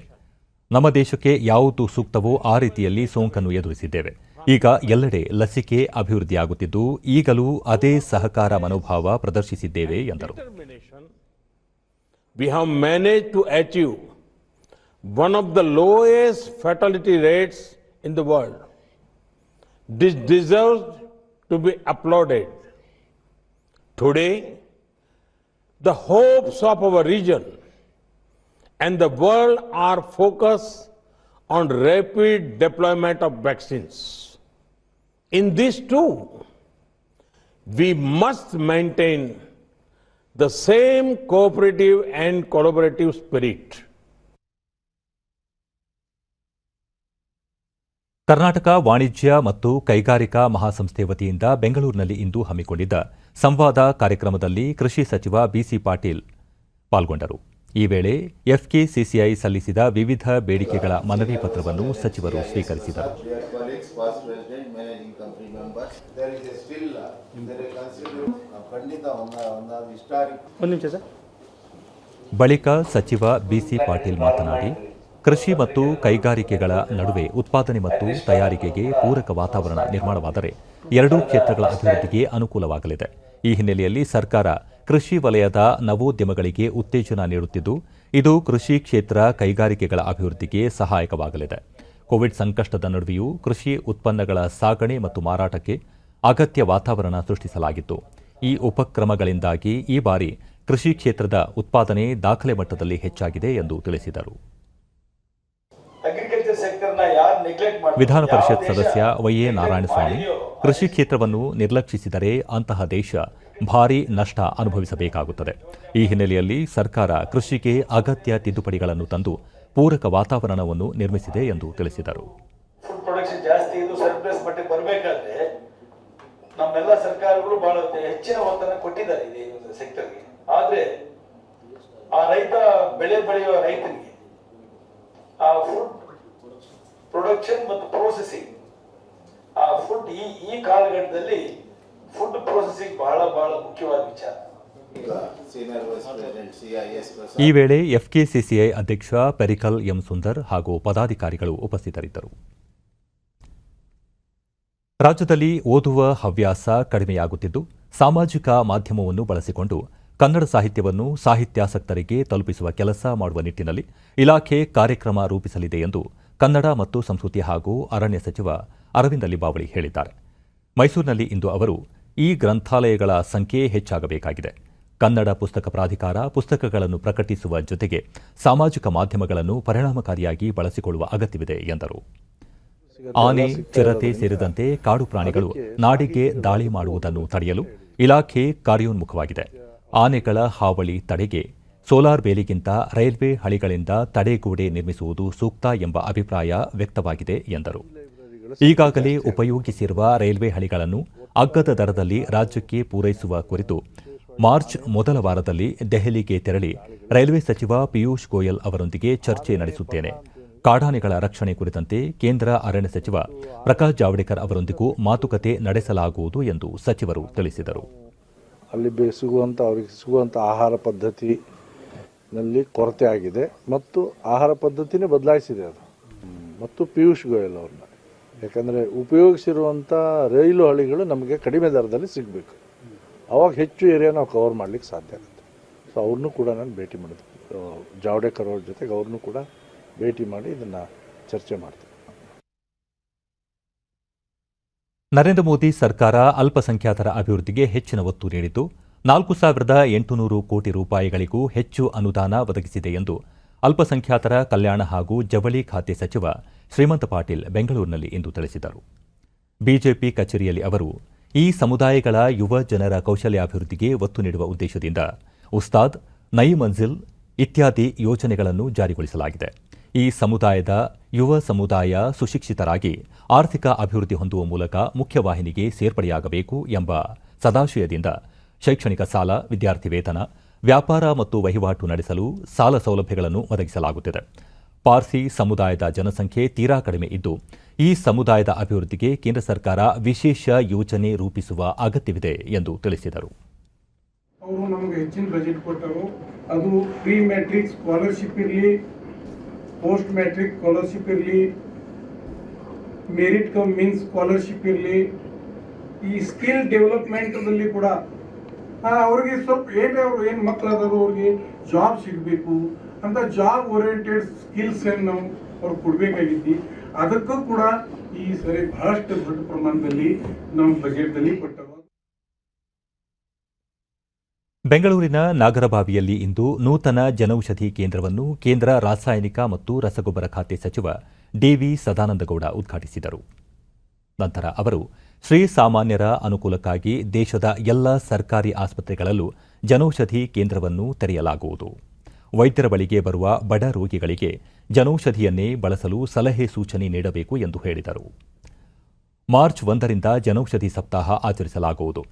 ನಮ್ಮ ದೇಶಕ್ಕೆ ಯಾವುದು ಸೂಕ್ತವೋ ಆ ರೀತಿಯಲ್ಲಿ ಸೋಂಕನ್ನು ಎದುರಿಸಿದ್ದೇವೆ. ಈಗ ಎಲ್ಲೆಡೆ ಲಸಿಕೆ ಅಭಿವೃದ್ಧಿಯಾಗುತ್ತಿದ್ದು ಈಗಲೂ ಅದೇ ಸಹಕಾರ ಮನೋಭಾವ ಪ್ರದರ್ಶಿಸಿದ್ದೇವೆ ಎಂದರು. We have managed to achieve one of the lowest fatality rates in the world. This deserves to be applauded. Today, the hopes of our region and the world are focused on rapid deployment of vaccines. In this too, we must maintain the same cooperative and collaborative spirit. Karnataka ವಾಣಿಜ್ಯ ಮತ್ತು ಕೈಗಾರಿಕಾ ಮಹಾಸಂಸ್ಥೆ ವತಿಯಿಂದ ಬೆಂಗಳೂರಿನಲ್ಲಿ ಇಂದು ಹಮ್ಮಿಕೊಂಡಿದ್ದ ಸಂವಾದ ಕಾರ್ಯಕ್ರಮದಲ್ಲಿ ಕೃಷಿ ಸಚಿವ ಬಿಸಿ ಪಾಟೀಲ್ ಪಾಲ್ಗೊಂಡರು. ಈ ವೇಳೆ ಎಫ್ಕೆಸಿಸಿಐ ಸಲ್ಲಿಸಿದ ವಿವಿಧ ಬೇಡಿಕೆಗಳ ಮನವಿ ಪತ್ರವನ್ನು ಸಚಿವರು ಸ್ವೀಕರಿಸಿದರು. ಬಳಿಕ ಸಚಿವ ಬಿಸಿ ಪಾಟೀಲ್ ಮಾತನಾಡಿ, ಕೃಷಿ ಮತ್ತು ಕೈಗಾರಿಕೆಗಳ ನಡುವೆ ಉತ್ಪಾದನೆ ಮತ್ತು ತಯಾರಿಕೆಗೆ ಪೂರಕ ವಾತಾವರಣ ನಿರ್ಮಾಣವಾದರೆ ಎರಡೂ ಕ್ಷೇತ್ರಗಳ ಅಭಿವೃದ್ಧಿಗೆ ಅನುಕೂಲವಾಗಲಿದೆ. ಈ ಹಿನ್ನೆಲೆಯಲ್ಲಿ ಸರ್ಕಾರ ಕೃಷಿ ವಲಯದ ನವೋದ್ಯಮಗಳಿಗೆ ಉತ್ತೇಜನ ನೀಡುತ್ತಿದ್ದು, ಇದು ಕೃಷಿ ಕ್ಷೇತ್ರ ಕೈಗಾರಿಕೆಗಳ ಅಭಿವೃದ್ಧಿಗೆ ಸಹಾಯಕವಾಗಲಿದೆ. ಕೋವಿಡ್ ಸಂಕಷ್ಟದ ನಡುವೆಯೂ ಕೃಷಿ ಉತ್ಪನ್ನಗಳ ಸಾಗಣೆ ಮತ್ತು ಮಾರಾಟಕ್ಕೆ ಅಗತ್ಯ ವಾತಾವರಣ ಸೃಷ್ಟಿಸಲಾಗಿತ್ತು. ಈ ಉಪಕ್ರಮಗಳಿಂದಾಗಿ ಈ ಬಾರಿ ಕೃಷಿ ಕ್ಷೇತ್ರದ ಉತ್ಪಾದನೆ ದಾಖಲೆ ಮಟ್ಟದಲ್ಲಿ ಹೆಚ್ಚಾಗಿದೆ ಎಂದು ತಿಳಿಸಿದರು. ವಿಧಾನ ಪರಿಷತ್ ಸದಸ್ಯ ವೈಎ ನಾರಾಯಣಸ್ವಾಮಿ, ಕೃಷಿ ಕ್ಷೇತ್ರವನ್ನು ನಿರ್ಲಕ್ಷಿಸಿದರೆ ಅಂತಹ ದೇಶ ಭಾರೀ ನಷ್ಟ ಅನುಭವಿಸಬೇಕಾಗುತ್ತದೆ. ಈ ಹಿನ್ನೆಲೆಯಲ್ಲಿ ಸರ್ಕಾರ ಕೃಷಿಗೆ ಅಗತ್ಯ ತಿದ್ದುಪಡಿಗಳನ್ನು ತಂದು ಪೂರಕ ವಾತಾವರಣವನ್ನು ನಿರ್ಮಿಸಿದೆ ಎಂದು ತಿಳಿಸಿದರು. ಜಾಸ್ತಿ ಇದು ಸರ್ಪ್ಲಸ್ ಮಟ್ಟಿಗೆ ಬರಬೇಕಾದ್ರೆ ನಮ್ಮೆಲ್ಲ ಸರ್ಕಾರಗಳು ಬಹಳ ಹೆಚ್ಚಿನ ಒತ್ತನ್ನು ಕೊಟ್ಟಿದ್ದಾರೆ ಈ ಸೆಕ್ಟರ್ಗೆ. ಆದ್ರೆ ಆ ರೈತ ಬೆಳೆ ಬೆಳೆಯುವ ರೈತನಿಗೆ ಆ ಫುಡ್ ಪ್ರೊಡಕ್ಷನ್ ಮತ್ತು ಪ್ರೋಸೆಸಿಂಗ್, ಆ ಫುಡ್ ಈ ಕಾಲಘಟ್ಟದಲ್ಲಿ ಫುಡ್ ಪ್ರೊಸೆಸಿಂಗ್ ಬಹಳ ಮುಖ್ಯವಾದ ವಿಚಾರ. ಈ ವೇಳೆ ಎಫ್ಕೆಸಿಸಿಐ ಅಧ್ಯಕ್ಷ ಪೆರಿಕಲ್ ಎಂ ಸುಂದರ್ ಹಾಗೂ ಪದಾಧಿಕಾರಿಗಳು ಉಪಸ್ಥಿತರಿದ್ದರು. ರಾಜ್ಯದಲ್ಲಿ ಓದುವ ಹವ್ಯಾಸ ಕಡಿಮೆಯಾಗುತ್ತಿದ್ದು, ಸಾಮಾಜಿಕ ಮಾಧ್ಯಮವನ್ನು ಬಳಸಿಕೊಂಡು ಕನ್ನಡ ಸಾಹಿತ್ಯವನ್ನು ಸಾಹಿತ್ಯಾಸಕ್ತರಿಗೆ ತಲುಪಿಸುವ ಕೆಲಸ ಮಾಡುವ ನಿಟ್ಟಿನಲ್ಲಿ ಇಲಾಖೆ ಕಾರ್ಯಕ್ರಮ ರೂಪಿಸಲಿದೆ ಎಂದು ಕನ್ನಡ ಮತ್ತು ಸಂಸ್ಕೃತಿ ಹಾಗೂ ಅರಣ್ಯ ಸಚಿವ ಅರವಿಂದ ಲಿಂಬಾವಳಿ ಹೇಳಿದ್ದಾರೆ. ಮೈಸೂರಿನಲ್ಲಿ ಇಂದು ಅವರು ಈ ಗ್ರಂಥಾಲಯಗಳ ಸಂಖ್ಯೆ ಹೆಚ್ಚಾಗಬೇಕಾಗಿದೆ. ಕನ್ನಡ ಪುಸ್ತಕ ಪ್ರಾಧಿಕಾರ ಪುಸ್ತಕಗಳನ್ನು ಪ್ರಕಟಿಸುವ ಜೊತೆಗೆ ಸಾಮಾಜಿಕ ಮಾಧ್ಯಮಗಳನ್ನು ಪರಿಣಾಮಕಾರಿಯಾಗಿ ಬಳಸಿಕೊಳ್ಳುವ ಅಗತ್ಯವಿದೆ ಎಂದರು. ಆನೆ, ಚಿರತೆ ಸೇರಿದಂತೆ ಕಾಡು ಪ್ರಾಣಿಗಳು ನಾಡಿಗೆ ದಾಳಿ ಮಾಡುವುದನ್ನು ತಡೆಯಲು ಇಲಾಖೆ ಕಾರ್ಯೋನ್ಮುಖವಾಗಿದೆ. ಆನೆಗಳ ಹಾವಳಿ ತಡೆಗೆ ಸೋಲಾರ್ ಬೇಲಿಗಿಂತ ರೈಲ್ವೆ ಹಳಿಗಳಿಂದ ತಡೆಗೋಡೆ ನಿರ್ಮಿಸುವುದು ಸೂಕ್ತ ಎಂಬ ಅಭಿಪ್ರಾಯ ವ್ಯಕ್ತವಾಗಿದೆ ಎಂದರು. ಈಗಾಗಲೇ ಉಪಯೋಗಿಸಿರುವ ರೈಲ್ವೆ ಹಳಿಗಳನ್ನು ಅಗ್ಗದ ದರದಲ್ಲಿ ರಾಜ್ಯಕ್ಕೆ ಪೂರೈಸುವ ಕುರಿತು ಮಾರ್ಚ್ ಮೊದಲ ವಾರದಲ್ಲಿ ದೆಹಲಿಗೆ ತೆರಳಿ ರೈಲ್ವೆ ಸಚಿವ ಪಿಯೂಷ್ ಗೋಯಲ್ ಅವರೊಂದಿಗೆ ಚರ್ಚೆ ನಡೆಸುತ್ತೇನೆ. ಕಾಡಾನೆಗಳ ರಕ್ಷಣೆ ಕುರಿತಂತೆ ಕೇಂದ್ರ ಅರಣ್ಯ ಸಚಿವ ಪ್ರಕಾಶ್ ಜಾವಡೇಕರ್ ಅವರೊಂದಿಗೂ ಮಾತುಕತೆ ನಡೆಸಲಾಗುವುದು ಎಂದು ಸಚಿವರು ತಿಳಿಸಿದರು. ಅಲ್ಲಿ ಅವರಿಗೆ ಸಿಗುವಂಥ ಆಹಾರ ಪದ್ಧತಿನಲ್ಲಿ ಕೊರತೆ ಆಗಿದೆ ಮತ್ತು ಆಹಾರ ಪದ್ಧತಿನೇ ಬದಲಾಯಿಸಿದೆ ಅದು. ಮತ್ತು ಪಿಯೂಷ್ ಗೋಯಲ್ ಅವ್ರನ್ನ, ಯಾಕಂದರೆ ಉಪಯೋಗಿಸಿರುವಂಥ ರೈಲು ಹಳಿಗಳು ನಮಗೆ ಕಡಿಮೆ ದರದಲ್ಲಿ ಸಿಗಬೇಕು. ಅವಾಗ ಹೆಚ್ಚು ಏರಿಯಾ ನಾವು ಕವರ್ ಮಾಡಲಿಕ್ಕೆ ಸಾಧ್ಯ ಆಗುತ್ತೆ. ಸೊ ಅವ್ರನ್ನೂ ಕೂಡ ನಾನು ಭೇಟಿ ಮಾಡಿದೆ, ಜಾವಡೇಕರ್ ಅವ್ರ ಜೊತೆಗೆ ಅವ್ರನ್ನೂ ಕೂಡ ಭೇಟಿ ಮಾಡಿ ಇದನ್ನು ಚರ್ಚೆ ಮಾಡ್ತೀನಿ. ನರೇಂದ್ರ ಮೋದಿ ಸರ್ಕಾರ ಅಲ್ಪಸಂಖ್ಯಾತರ ಅಭಿವೃದ್ಧಿಗೆ ಹೆಚ್ಚಿನ ಒತ್ತು ನೀಡಿದ್ದು 4,800 ಕೋಟಿ ರೂಪಾಯಿಗಳಿಗೂ ಹೆಚ್ಚು ಅನುದಾನ ಒದಗಿಸಿದೆ ಎಂದು ಅಲ್ಪಸಂಖ್ಯಾತರ ಕಲ್ಯಾಣ ಹಾಗೂ ಜವಳಿ ಖಾತೆ ಸಚಿವ ಶ್ರೀಮಂತ ಪಾಟೀಲ್ ಬೆಂಗಳೂರಿನಲ್ಲಿ ಇಂದು ತಿಳಿಸಿದರು. ಬಿಜೆಪಿ ಕಚೇರಿಯಲ್ಲಿ ಅವರು ಈ ಸಮುದಾಯಗಳ ಯುವ ಜನರ ಕೌಶಲ್ಯಾಭಿವೃದ್ಧಿಗೆ ಒತ್ತು ನೀಡುವ ಉದ್ದೇಶದಿಂದ ಉಸ್ತಾದ್ ನೈ ಮಂಜಿಲ್ ಇತ್ಯಾದಿ ಯೋಜನೆಗಳನ್ನು ಜಾರಿಗೊಳಿಸಲಾಗಿದೆ. ಈ ಸಮುದಾಯದ ಯುವ ಸಮುದಾಯ ಸುಶಿಕ್ಷಿತರಾಗಿ ಆರ್ಥಿಕ ಅಭಿವೃದ್ಧಿ ಹೊಂದುವ ಮೂಲಕ ಮುಖ್ಯವಾಹಿನಿಗೆ ಸೇರ್ಪಡೆಯಾಗಬೇಕು ಎಂಬ ಸದಾಶಯದಿಂದ ಶೈಕ್ಷಣಿಕ ಸಾಲ, ವಿದ್ಯಾರ್ಥಿ ವೇತನ, ವ್ಯಾಪಾರ ಮತ್ತು ವಹಿವಾಟು ನಡೆಸಲು ಸಾಲ ಸೌಲಭ್ಯಗಳನ್ನು ಒದಗಿಸಲಾಗುತ್ತಿದೆ. ಪಾರ್ಸಿ ಸಮುದಾಯದ ಜನಸಂಖ್ಯೆ ತೀರಾ ಕಡಿಮೆ ಇದ್ದು, ಈ ಸಮುದಾಯದ ಅಭಿವೃದ್ಧಿಗೆ ಕೇಂದ್ರ ಸರ್ಕಾರ ವಿಶೇಷ ಯೋಜನೆ ರೂಪಿಸುವ ಅಗತ್ಯವಿದೆ ಎಂದು ತಿಳಿಸಿದರು. ಅವರು ನಮಗೆ ಹೆಚ್ಚಿನ ಬಜೆಟ್ ಕೊಟ್ಟರು. ಅದು ಪ್ರೀ ಮ್ಯಾಟ್ರಿಕ್ ಸ್ಕಾಲರ್ಶಿಪ್ ಇರಲಿ, ಪೋಸ್ಟ್ ಮ್ಯಾಟ್ರಿಕ್ ಸ್ಕಾಲರ್ಶಿಪ್ ಇರಲಿ, ಮೆರಿಟ್ ಕಮ್ ಮೀನ್ಸ್ ಸ್ಕಾಲರ್ಶಿಪ್ ಇರಲಿ, ಈ ಸ್ಕಿಲ್ ಡೆವಲಪ್ಮೆಂಟ್ದಲ್ಲಿ ಕೂಡ ಅವ್ರಿಗೆ ಸ್ವಲ್ಪ ಏನು ಮಕ್ಕಳಾದರೂ ಅವ್ರಿಗೆ ಜಾಬ್ ಸಿಗಬೇಕು ಅಂತ ಜಾಬ್ ಓರಿಯೆಂಟೆಡ್ ಸ್ಕಿಲ್ಸ್ ನಾವು ಅವ್ರಿಗೆ ಕೊಡಬೇಕಾಗಿತ್ತು. ಅದಕ್ಕೂ ಕೂಡ ಈ ಸರಿ ಬಹಳಷ್ಟು ದೊಡ್ಡ ಪ್ರಮಾಣದಲ್ಲಿ ನಮ್ಮ ಬಜೆಟ್ನಲ್ಲಿ ಕೊಟ್ಟರು. ಬೆಂಗಳೂರಿನ ನಾಗರಬಾವಿಯಲ್ಲಿ ಇಂದು ನೂತನ ಜನೌಷಧಿ ಕೇಂದ್ರವನ್ನು ಕೇಂದ್ರ ರಾಸಾಯನಿಕ ಮತ್ತು ರಸಗೊಬ್ಬರ ಖಾತೆ ಸಚಿವ ಡಿವಿ ಸದಾನಂದಗೌಡ ಉದ್ಘಾಟಿಸಿದರು. ನಂತರ ಅವರು ಶ್ರೀಸಾಮಾನ್ಯರ ಅನುಕೂಲಕ್ಕಾಗಿ ದೇಶದ ಎಲ್ಲ ಸರ್ಕಾರಿ ಆಸ್ಪತ್ರೆಗಳಲ್ಲೂ ಜನೌಷಧಿ ಕೇಂದ್ರವನ್ನು ತೆರೆಯಲಾಗುವುದು. ವೈದ್ಯರ ಬಳಿಗೆ ಬರುವ ಬಡ ರೋಗಿಗಳಿಗೆ ಜನೌಷಧಿಯನ್ನೇ ಬಳಸಲು ಸಲಹೆ ಸೂಚನೆ ನೀಡಬೇಕು ಎಂದು ಹೇಳಿದರು. ಮಾರ್ಚ್ 1ರಿಂದ ಜನೌಷಧಿ ಸಪ್ತಾಹ ಆಚರಿಸಲಾಗುವುದು.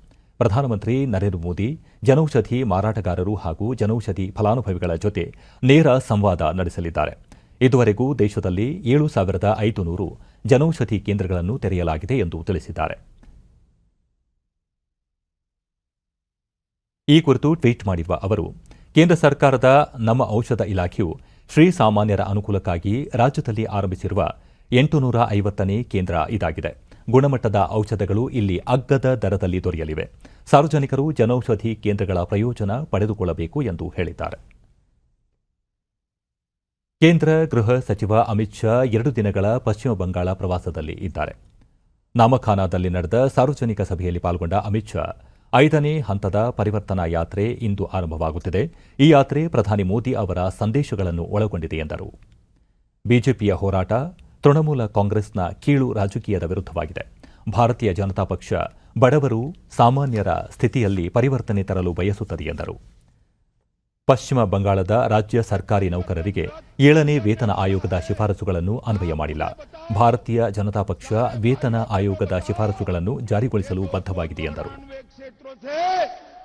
ಪ್ರಧಾನಮಂತ್ರಿ ನರೇಂದ್ರ ಮೋದಿ ಜನೌಷಧಿ ಮಾರಾಟಗಾರರು ಹಾಗೂ ಜನೌಷಧಿ ಫಲಾನುಭವಿಗಳ ಜೊತೆ ನೇರ ಸಂವಾದ ನಡೆಸಲಿದ್ದಾರೆ. ಇದುವರೆಗೂ ದೇಶದಲ್ಲಿ 7,500 ಜನೌಷಧಿ ಕೇಂದ್ರಗಳನ್ನು ತೆರೆಯಲಾಗಿದೆ ಎಂದು ತಿಳಿಸಿದ್ದಾರೆ. ಈ ಕುರಿತು ಟ್ವೀಟ್ ಮಾಡಿರುವ ಅವರು, ಕೇಂದ್ರ ಸರ್ಕಾರದ ನಮ್ಮ ಔಷಧ ಇಲಾಖೆಯು ಶ್ರೀಸಾಮಾನ್ಯರ ಅನುಕೂಲಕ್ಕಾಗಿ ರಾಜ್ಯದಲ್ಲಿ ಆರಂಭಿಸಿರುವ 850ನೇ ಕೇಂದ್ರ ಇದಾಗಿದೆ. ಗುಣಮಟ್ಟದ ಔಷಧಗಳು ಇಲ್ಲಿ ಅಗ್ಗದ ದರದಲ್ಲಿ ದೊರೆಯಲಿವೆ. ಸಾರ್ವಜನಿಕರು ಜನೌಷಧಿ ಕೇಂದ್ರಗಳ ಪ್ರಯೋಜನ ಪಡೆದುಕೊಳ್ಳಬೇಕು ಎಂದು ಹೇಳಿದ್ದಾರೆ. ಕೇಂದ್ರ ಗೃಹ ಸಚಿವ ಅಮಿತ್ ಶಾ 2 ದಿನಗಳ ಪಶ್ಚಿಮ ಬಂಗಾಳ ಪ್ರವಾಸದಲ್ಲಿ ಇದ್ದಾರೆ. ನಾಮಖಾನಾದಲ್ಲಿ ನಡೆದ ಸಾರ್ವಜನಿಕ ಸಭೆಯಲ್ಲಿ ಪಾಲ್ಗೊಂಡ ಅಮಿತ್ ಶಾ 5ನೇ ಹಂತದ ಪರಿವರ್ತನಾ ಯಾತ್ರೆ ಇಂದು ಆರಂಭವಾಗುತ್ತಿದೆ. ಈ ಯಾತ್ರೆ ಪ್ರಧಾನಿ ಮೋದಿ ಅವರ ಸಂದೇಶಗಳನ್ನು ಒಳಗೊಂಡಿದೆ ಎಂದರು. ಬಿಜೆಪಿಯ ಹೋರಾಟ ತೃಣಮೂಲ ಕಾಂಗ್ರೆಸ್ನ ಕೀಳು ರಾಜಕೀಯದ ವಿರುದ್ಧವಾಗಿದೆ. ಭಾರತೀಯ ಜನತಾ ಪಕ್ಷ ಬಡವರು, ಸಾಮಾನ್ಯರ ಸ್ಥಿತಿಯಲ್ಲಿ ಪರಿವರ್ತನೆ ತರಲು ಬಯಸುತ್ತದೆ ಎಂದರು. ಪಶ್ಚಿಮ ಬಂಗಾಳದ ರಾಜ್ಯ ಸರ್ಕಾರಿ ನೌಕರರಿಗೆ 7ನೇ ವೇತನ ಆಯೋಗದ ಶಿಫಾರಸುಗಳನ್ನು ಅನ್ವಯ ಮಾಡಿಲ್ಲ. ಭಾರತೀಯ ಜನತಾ ಪಕ್ಷ ವೇತನ ಆಯೋಗದ ಶಿಫಾರಸುಗಳನ್ನು ಜಾರಿಗೊಳಿಸಲು ಬದ್ಧವಾಗಿದೆ ಎಂದರು.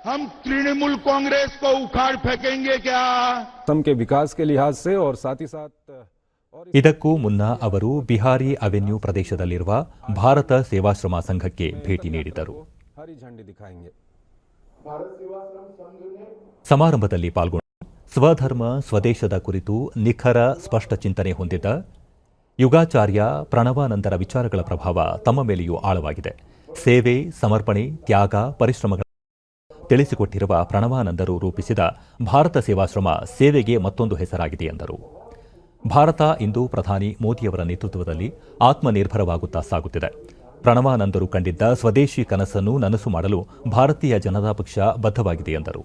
हम तृणमूल कांग्रेस को उखाड़ फेंकेंगे क्या? असम के विकास के लिहाज से और साथ ही साथ ಇದಕ್ಕೂ ಮುನ್ನ ಅವರು ಬಿಹಾರಿ ಅವೆನ್ಯೂ ಪ್ರದೇಶದಲ್ಲಿರುವ ಭಾರತ ಸೇವಾಶ್ರಮ ಸಂಘಕ್ಕೆ ಭೇಟಿ ನೀಡಿದರು. हरी झंडी दिखाएंगे. ಸಮಾರಂಭದಲ್ಲಿ ಪಾಲ್ಗೊಂಡು ಸ್ವಧರ್ಮ ಸ್ವದೇಶದ ಕುರಿತು ನಿಖರ ಸ್ಪಷ್ಟ ಚಿಂತನೆ ಹೊಂದಿದ್ದ ಯುಗಾಚಾರ್ಯ ಪ್ರಣವಾನಂದರ ವಿಚಾರಗಳ ಪ್ರಭಾವ ತಮ್ಮ ಮೇಲೆಯೂ ಆಳವಾಗಿದೆ. ಸೇವೆ, ಸಮರ್ಪಣೆ, ತ್ಯಾಗ, ಪರಿಶ್ರಮಗಳ ತಿಳಿಸಿಕೊಟ್ಟಿರುವ ಪ್ರಣವಾನಂದರು ರೂಪಿಸಿದ ಭಾರತ ಸೇವಾಶ್ರಮ ಸೇವೆಗೆ ಮತ್ತೊಂದು ಹೆಸರಾಗಿದೆ ಎಂದರು. ಭಾರತ ಇಂದು ಪ್ರಧಾನಿ ಮೋದಿಯವರ ನೇತೃತ್ವದಲ್ಲಿ ಆತ್ಮನಿರ್ಭರವಾಗುತ್ತಾ ಸಾಗುತ್ತಿದೆ. ಪ್ರಣವಾನಂದರು ಕಂಡಿದ್ದ ಸ್ವದೇಶಿ ಕನಸನ್ನು ನನಸು ಮಾಡಲು ಭಾರತೀಯ ಜನತಾ ಪಕ್ಷ ಬದ್ಧವಾಗಿದೆ ಎಂದರು.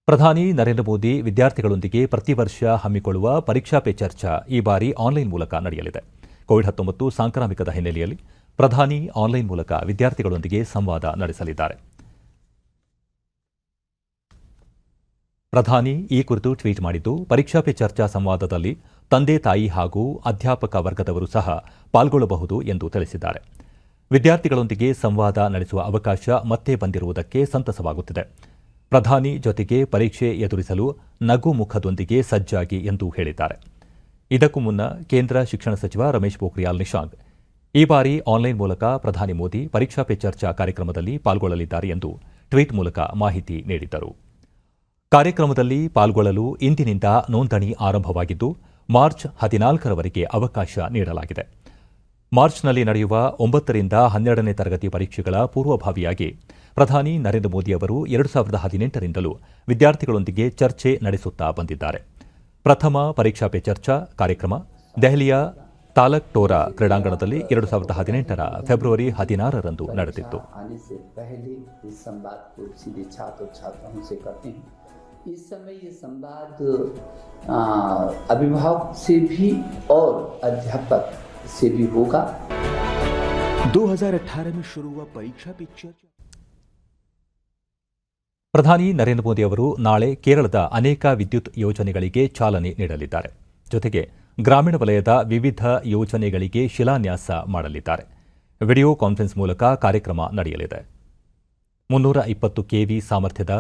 ಪ್ರಧಾನಿ ನರೇಂದ್ರ ಮೋದಿ ವಿದ್ಯಾರ್ಥಿಗಳೊಂದಿಗೆ ಪ್ರತಿ ವರ್ಷ ಹಮ್ಮಿಕೊಳ್ಳುವ ಪರೀಕ್ಷಾ ಪೇ ಚರ್ಚಾ ಈ ಬಾರಿ ಆನ್ಲೈನ್ ಮೂಲಕ ನಡೆಯಲಿದೆ. ಕೋವಿಡ್-19 ಸಾಂಕ್ರಾಮಿಕದ ಹಿನ್ನೆಲೆಯಲ್ಲಿ ಪ್ರಧಾನಿ ಆನ್ಲೈನ್ ಮೂಲಕ ವಿದ್ಯಾರ್ಥಿಗಳೊಂದಿಗೆ ಸಂವಾದ ನಡೆಸಲಿದ್ದಾರೆ. ಪ್ರಧಾನಿ ಈ ಕುರಿತು ಟ್ವೀಟ್ ಮಾಡಿದ್ದು, ಪರೀಕ್ಷಾ ಪೇ ಚರ್ಚಾ ಸಂವಾದದಲ್ಲಿ ತಂದೆ ತಾಯಿ ಹಾಗೂ ಅಧ್ಯಾಪಕ ವರ್ಗದವರು ಸಹ ಪಾಲ್ಗೊಳ್ಳಬಹುದು ಎಂದು ತಿಳಿಸಿದ್ದಾರೆ. ವಿದ್ಯಾರ್ಥಿಗಳೊಂದಿಗೆ ಸಂವಾದ ನಡೆಸುವ ಅವಕಾಶ ಮತ್ತೆ ಬಂದಿರುವುದಕ್ಕೆ ಸಂತಸವಾಗುತ್ತಿದೆ. ಪ್ರಧಾನಿ ಜೊತೆಗೆ ಪರೀಕ್ಷೆ ಎದುರಿಸಲು ನಗು ಮುಖದೊಂದಿಗೆ ಸಜ್ಜಾಗಿ ಎಂದು ಹೇಳಿದ್ದಾರೆ. ಇದಕ್ಕೂ ಮುನ್ನ ಕೇಂದ್ರ ಶಿಕ್ಷಣ ಸಚಿವ ರಮೇಶ್ ಪೋಖ್ರಿಯಾಲ್ ನಿಶಾಂಕ್ ಈ ಬಾರಿ ಆನ್ಲೈನ್ ಮೂಲಕ ಪ್ರಧಾನಿ ಮೋದಿ ಪರೀಕ್ಷಾ ಪೇ ಚರ್ಚಾ ಕಾರ್ಯಕ್ರಮದಲ್ಲಿ ಪಾಲ್ಗೊಳ್ಳಲಿದ್ದಾರೆ ಎಂದು ಟ್ವೀಟ್ ಮೂಲಕ ಮಾಹಿತಿ ನೀಡಿದ್ದರು. ಕಾರ್ಯಕ್ರಮದಲ್ಲಿ ಪಾಲ್ಗೊಳ್ಳಲು ಇಂದಿನಿಂದ ನೋಂದಣಿ ಆರಂಭವಾಗಿದ್ದು, ಮಾರ್ಚ್ 14ರವರೆಗೆ ಅವಕಾಶ ನೀಡಲಾಗಿದೆ. ಮಾರ್ಚ್ನಲ್ಲಿ ನಡೆಯುವ 9ರಿಂದ 12ನೇ ತರಗತಿ ಪರೀಕ್ಷೆಗಳ ಪೂರ್ವಭಾವಿಯಾಗಿ ಪ್ರಧಾನಿ ನರೇಂದ್ರ ಮೋದಿ ಅವರು 2018ರಿಂದಲೂ ವಿದ್ಯಾರ್ಥಿಗಳೊಂದಿಗೆ ಚರ್ಚೆ ನಡೆಸುತ್ತಾ ಬಂದಿದ್ದಾರೆ. ಪ್ರಥಮ ಪರೀಕ್ಷಾ ಪೇ ಚರ್ಚಾ ಕಾರ್ಯಕ್ರಮ ದೆಹಲಿಯ ತಾಲಕ್ ಟೋರಾ ಕ್ರೀಡಾಂಗಣದಲ್ಲಿ 2018ರ ಫೆಬ್ರವರಿ 16ರಂದು ನಡೆದಿತ್ತು. इस समय ये संवाद अभिभावक से भी और अध्यापक से भी होगा। 2018 में शुरू हुआ परीक्षा पे चर्चा। ಪ್ರಧಾನಿ ನರೇಂದ್ರ ಮೋದಿ ಅವರು ನಾಳೆ ಕೇರಳದ ಅನೇಕ ವಿದ್ಯುತ್ ಯೋಜನೆಗಳಿಗೆ ಚಾಲನೆ ನೀಡಲಿದ್ದಾರೆ. ಜೊತೆಗೆ ಗ್ರಾಮೀಣ ವಲಯದ ವಿವಿಧ ಯೋಜನೆಗಳಿಗೆ ಶಿಲಾನ್ಯಾಸ ಮಾಡಲಿದ್ದಾರೆ. ವಿಡಿಯೋ ಕಾನ್ಫರೆನ್ಸ್ ಮೂಲಕ ಕಾರ್ಯಕ್ರಮ ನಡೆಯಲಿದೆ. 320 ಕೆವಿ ಸಾಮರ್ಥ್ಯದ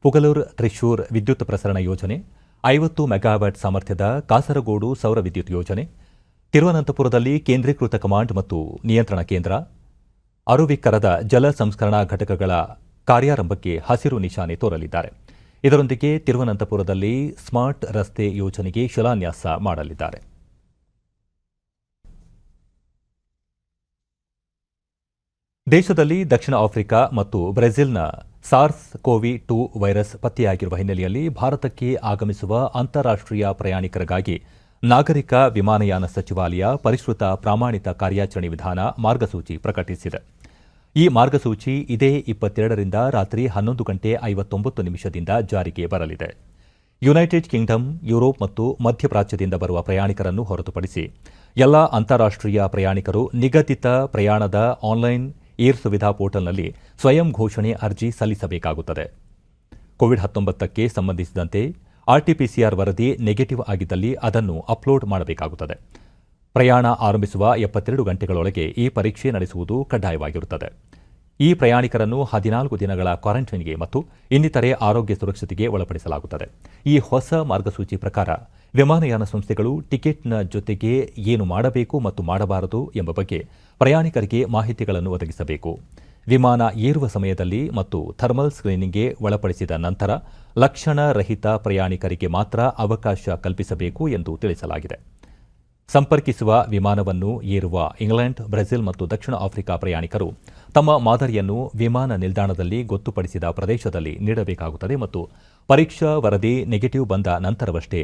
ಪುಗಲೂರ್ ತ್ರಿಶೂರ್ ವಿದ್ಯುತ್ ಪ್ರಸರಣ ಯೋಜನೆ, 50 ಮೆಗಾವ್ಯಾಟ್ ಸಾಮರ್ಥ್ಯದ ಕಾಸರಗೋಡು ಸೌರ ವಿದ್ಯುತ್ ಯೋಜನೆ, ತಿರುವನಂತಪುರದಲ್ಲಿ ಕೇಂದ್ರೀಕೃತ ಕಮಾಂಡ್ ಮತ್ತು ನಿಯಂತ್ರಣ ಕೇಂದ್ರ, ಅರುವಿಕ್ಕರದ ಜಲ ಸಂಸ್ಕರಣಾ ಘಟಕಗಳ ಕಾರ್ಯಾರಂಭಕ್ಕೆ ಹಸಿರು ನಿಶಾನೆ ತೋರಲಿದ್ದಾರೆ. ಇದರೊಂದಿಗೆ ತಿರುವನಂತಪುರದಲ್ಲಿ ಸ್ಮಾರ್ಟ್ ರಸ್ತೆ ಯೋಜನೆಗೆ ಶಿಲಾನ್ಯಾಸ ಮಾಡಲಿದ್ದಾರೆ. ದೇಶದಲ್ಲಿ ದಕ್ಷಿಣ ಆಫ್ರಿಕಾ ಮತ್ತು ಬ್ರೆಜಿಲ್ನ ಸಾರ್ಸ್-ಕೋವಿ-2 ವೈರಸ್ ಪತ್ತೆಯಾಗಿರುವ ಹಿನ್ನೆಲೆಯಲ್ಲಿ ಭಾರತಕ್ಕೆ ಆಗಮಿಸುವ ಅಂತಾರಾಷ್ಟ್ರೀಯ ಪ್ರಯಾಣಿಕರಿಗಾಗಿ ನಾಗರಿಕ ವಿಮಾನಯಾನ ಸಚಿವಾಲಯ ಪರಿಷ್ಕೃತ ಪ್ರಮಾಣಿತ ಕಾರ್ಯಾಚರಣೆ ವಿಧಾನ ಮಾರ್ಗಸೂಚಿ ಪ್ರಕಟಿಸಿದೆ. ಈ ಮಾರ್ಗಸೂಚಿ ಇದೇ 22ರಿಂದ ರಾತ್ರಿ 11 ಗಂಟೆ 59 ನಿಮಿಷದಿಂದ ಜಾರಿಗೆ ಬರಲಿದೆ. ಯುನೈಟೆಡ್ ಕಿಂಗ್ಡಮ್, ಯುರೋಪ್ ಮತ್ತು ಮಧ್ಯಪ್ರಾಚ್ಯದಿಂದ ಬರುವ ಪ್ರಯಾಣಿಕರನ್ನು ಹೊರತುಪಡಿಸಿ ಎಲ್ಲಾ ಅಂತಾರಾಷ್ಟ್ರೀಯ ಪ್ರಯಾಣಿಕರು ನಿಗದಿತ ಪ್ರಯಾಣದ ಆನ್ಲೈನ್ ಏರ್ ಸುವಿಧಾ ಪೋರ್ಟಲ್ನಲ್ಲಿ ಸ್ವಯಂ ಘೋಷಣೆ ಅರ್ಜಿ ಸಲ್ಲಿಸಬೇಕಾಗುತ್ತದೆ. ಕೋವಿಡ್-19ಕ್ಕೆ ಸಂಬಂಧಿಸಿದಂತೆ ಆರ್ಟಿಪಿಸಿಆರ್ ವರದಿ ನೆಗೆಟಿವ್ ಆಗಿದ್ದಲ್ಲಿ ಅದನ್ನು ಅಪ್ಲೋಡ್ ಮಾಡಬೇಕಾಗುತ್ತದೆ. ಪ್ರಯಾಣ ಆರಂಭಿಸುವ 72 ಗಂಟೆಗಳೊಳಗೆ ಈ ಪರೀಕ್ಷೆ ನಡೆಸುವುದು ಕಡ್ಡಾಯವಾಗಿರುತ್ತದೆ. ಈ ಪ್ರಯಾಣಿಕರನ್ನು 14 ದಿನಗಳ ಕ್ವಾರಂಟೈನ್ಗೆ ಮತ್ತು ಇನ್ನಿತರೆ ಆರೋಗ್ಯ ಸುರಕ್ಷತೆಗೆ ಒಳಪಡಿಸಲಾಗುತ್ತದೆ. ಈ ಹೊಸ ಮಾರ್ಗಸೂಚಿ ಪ್ರಕಾರ ವಿಮಾನಯಾನ ಸಂಸ್ಥೆಗಳು ಟಿಕೆಟ್ನ ಜೊತೆಗೆ ಏನು ಮಾಡಬೇಕು ಮತ್ತು ಮಾಡಬಾರದು ಎಂಬ ಬಗ್ಗೆ ಪ್ರಯಾಣಿಕರಿಗೆ ಮಾಹಿತಿಗಳನ್ನು ಒದಗಿಸಬೇಕು. ವಿಮಾನ ಏರುವ ಸಮಯದಲ್ಲಿ ಮತ್ತು ಥರ್ಮಲ್ ಸ್ಕ್ರೀನಿಂಗ್ಗೆ ಒಳಪಡಿಸಿದ ನಂತರ ಲಕ್ಷಣ ರಹಿತ ಪ್ರಯಾಣಿಕರಿಗೆ ಮಾತ್ರ ಅವಕಾಶ ಕಲ್ಪಿಸಬೇಕು ಎಂದು ತಿಳಿಸಲಾಗಿದೆ. ಸಂಪರ್ಕಿಸುವ ವಿಮಾನವನ್ನು ಏರುವ ಇಂಗ್ಲೆಂಡ್, ಬ್ರೆಜಿಲ್ ಮತ್ತು ದಕ್ಷಿಣ ಆಫ್ರಿಕಾ ಪ್ರಯಾಣಿಕರು ತಮ್ಮ ಮಾದರಿಯನ್ನು ವಿಮಾನ ನಿಲ್ದಾಣದಲ್ಲಿ ಗೊತ್ತುಪಡಿಸಿದ ಪ್ರದೇಶದಲ್ಲಿ ನೀಡಬೇಕಾಗುತ್ತದೆ ಮತ್ತು ಪರೀಕ್ಷಾ ವರದಿ ನೆಗೆಟಿವ್ ಬಂದ ನಂತರವಷ್ಟೇ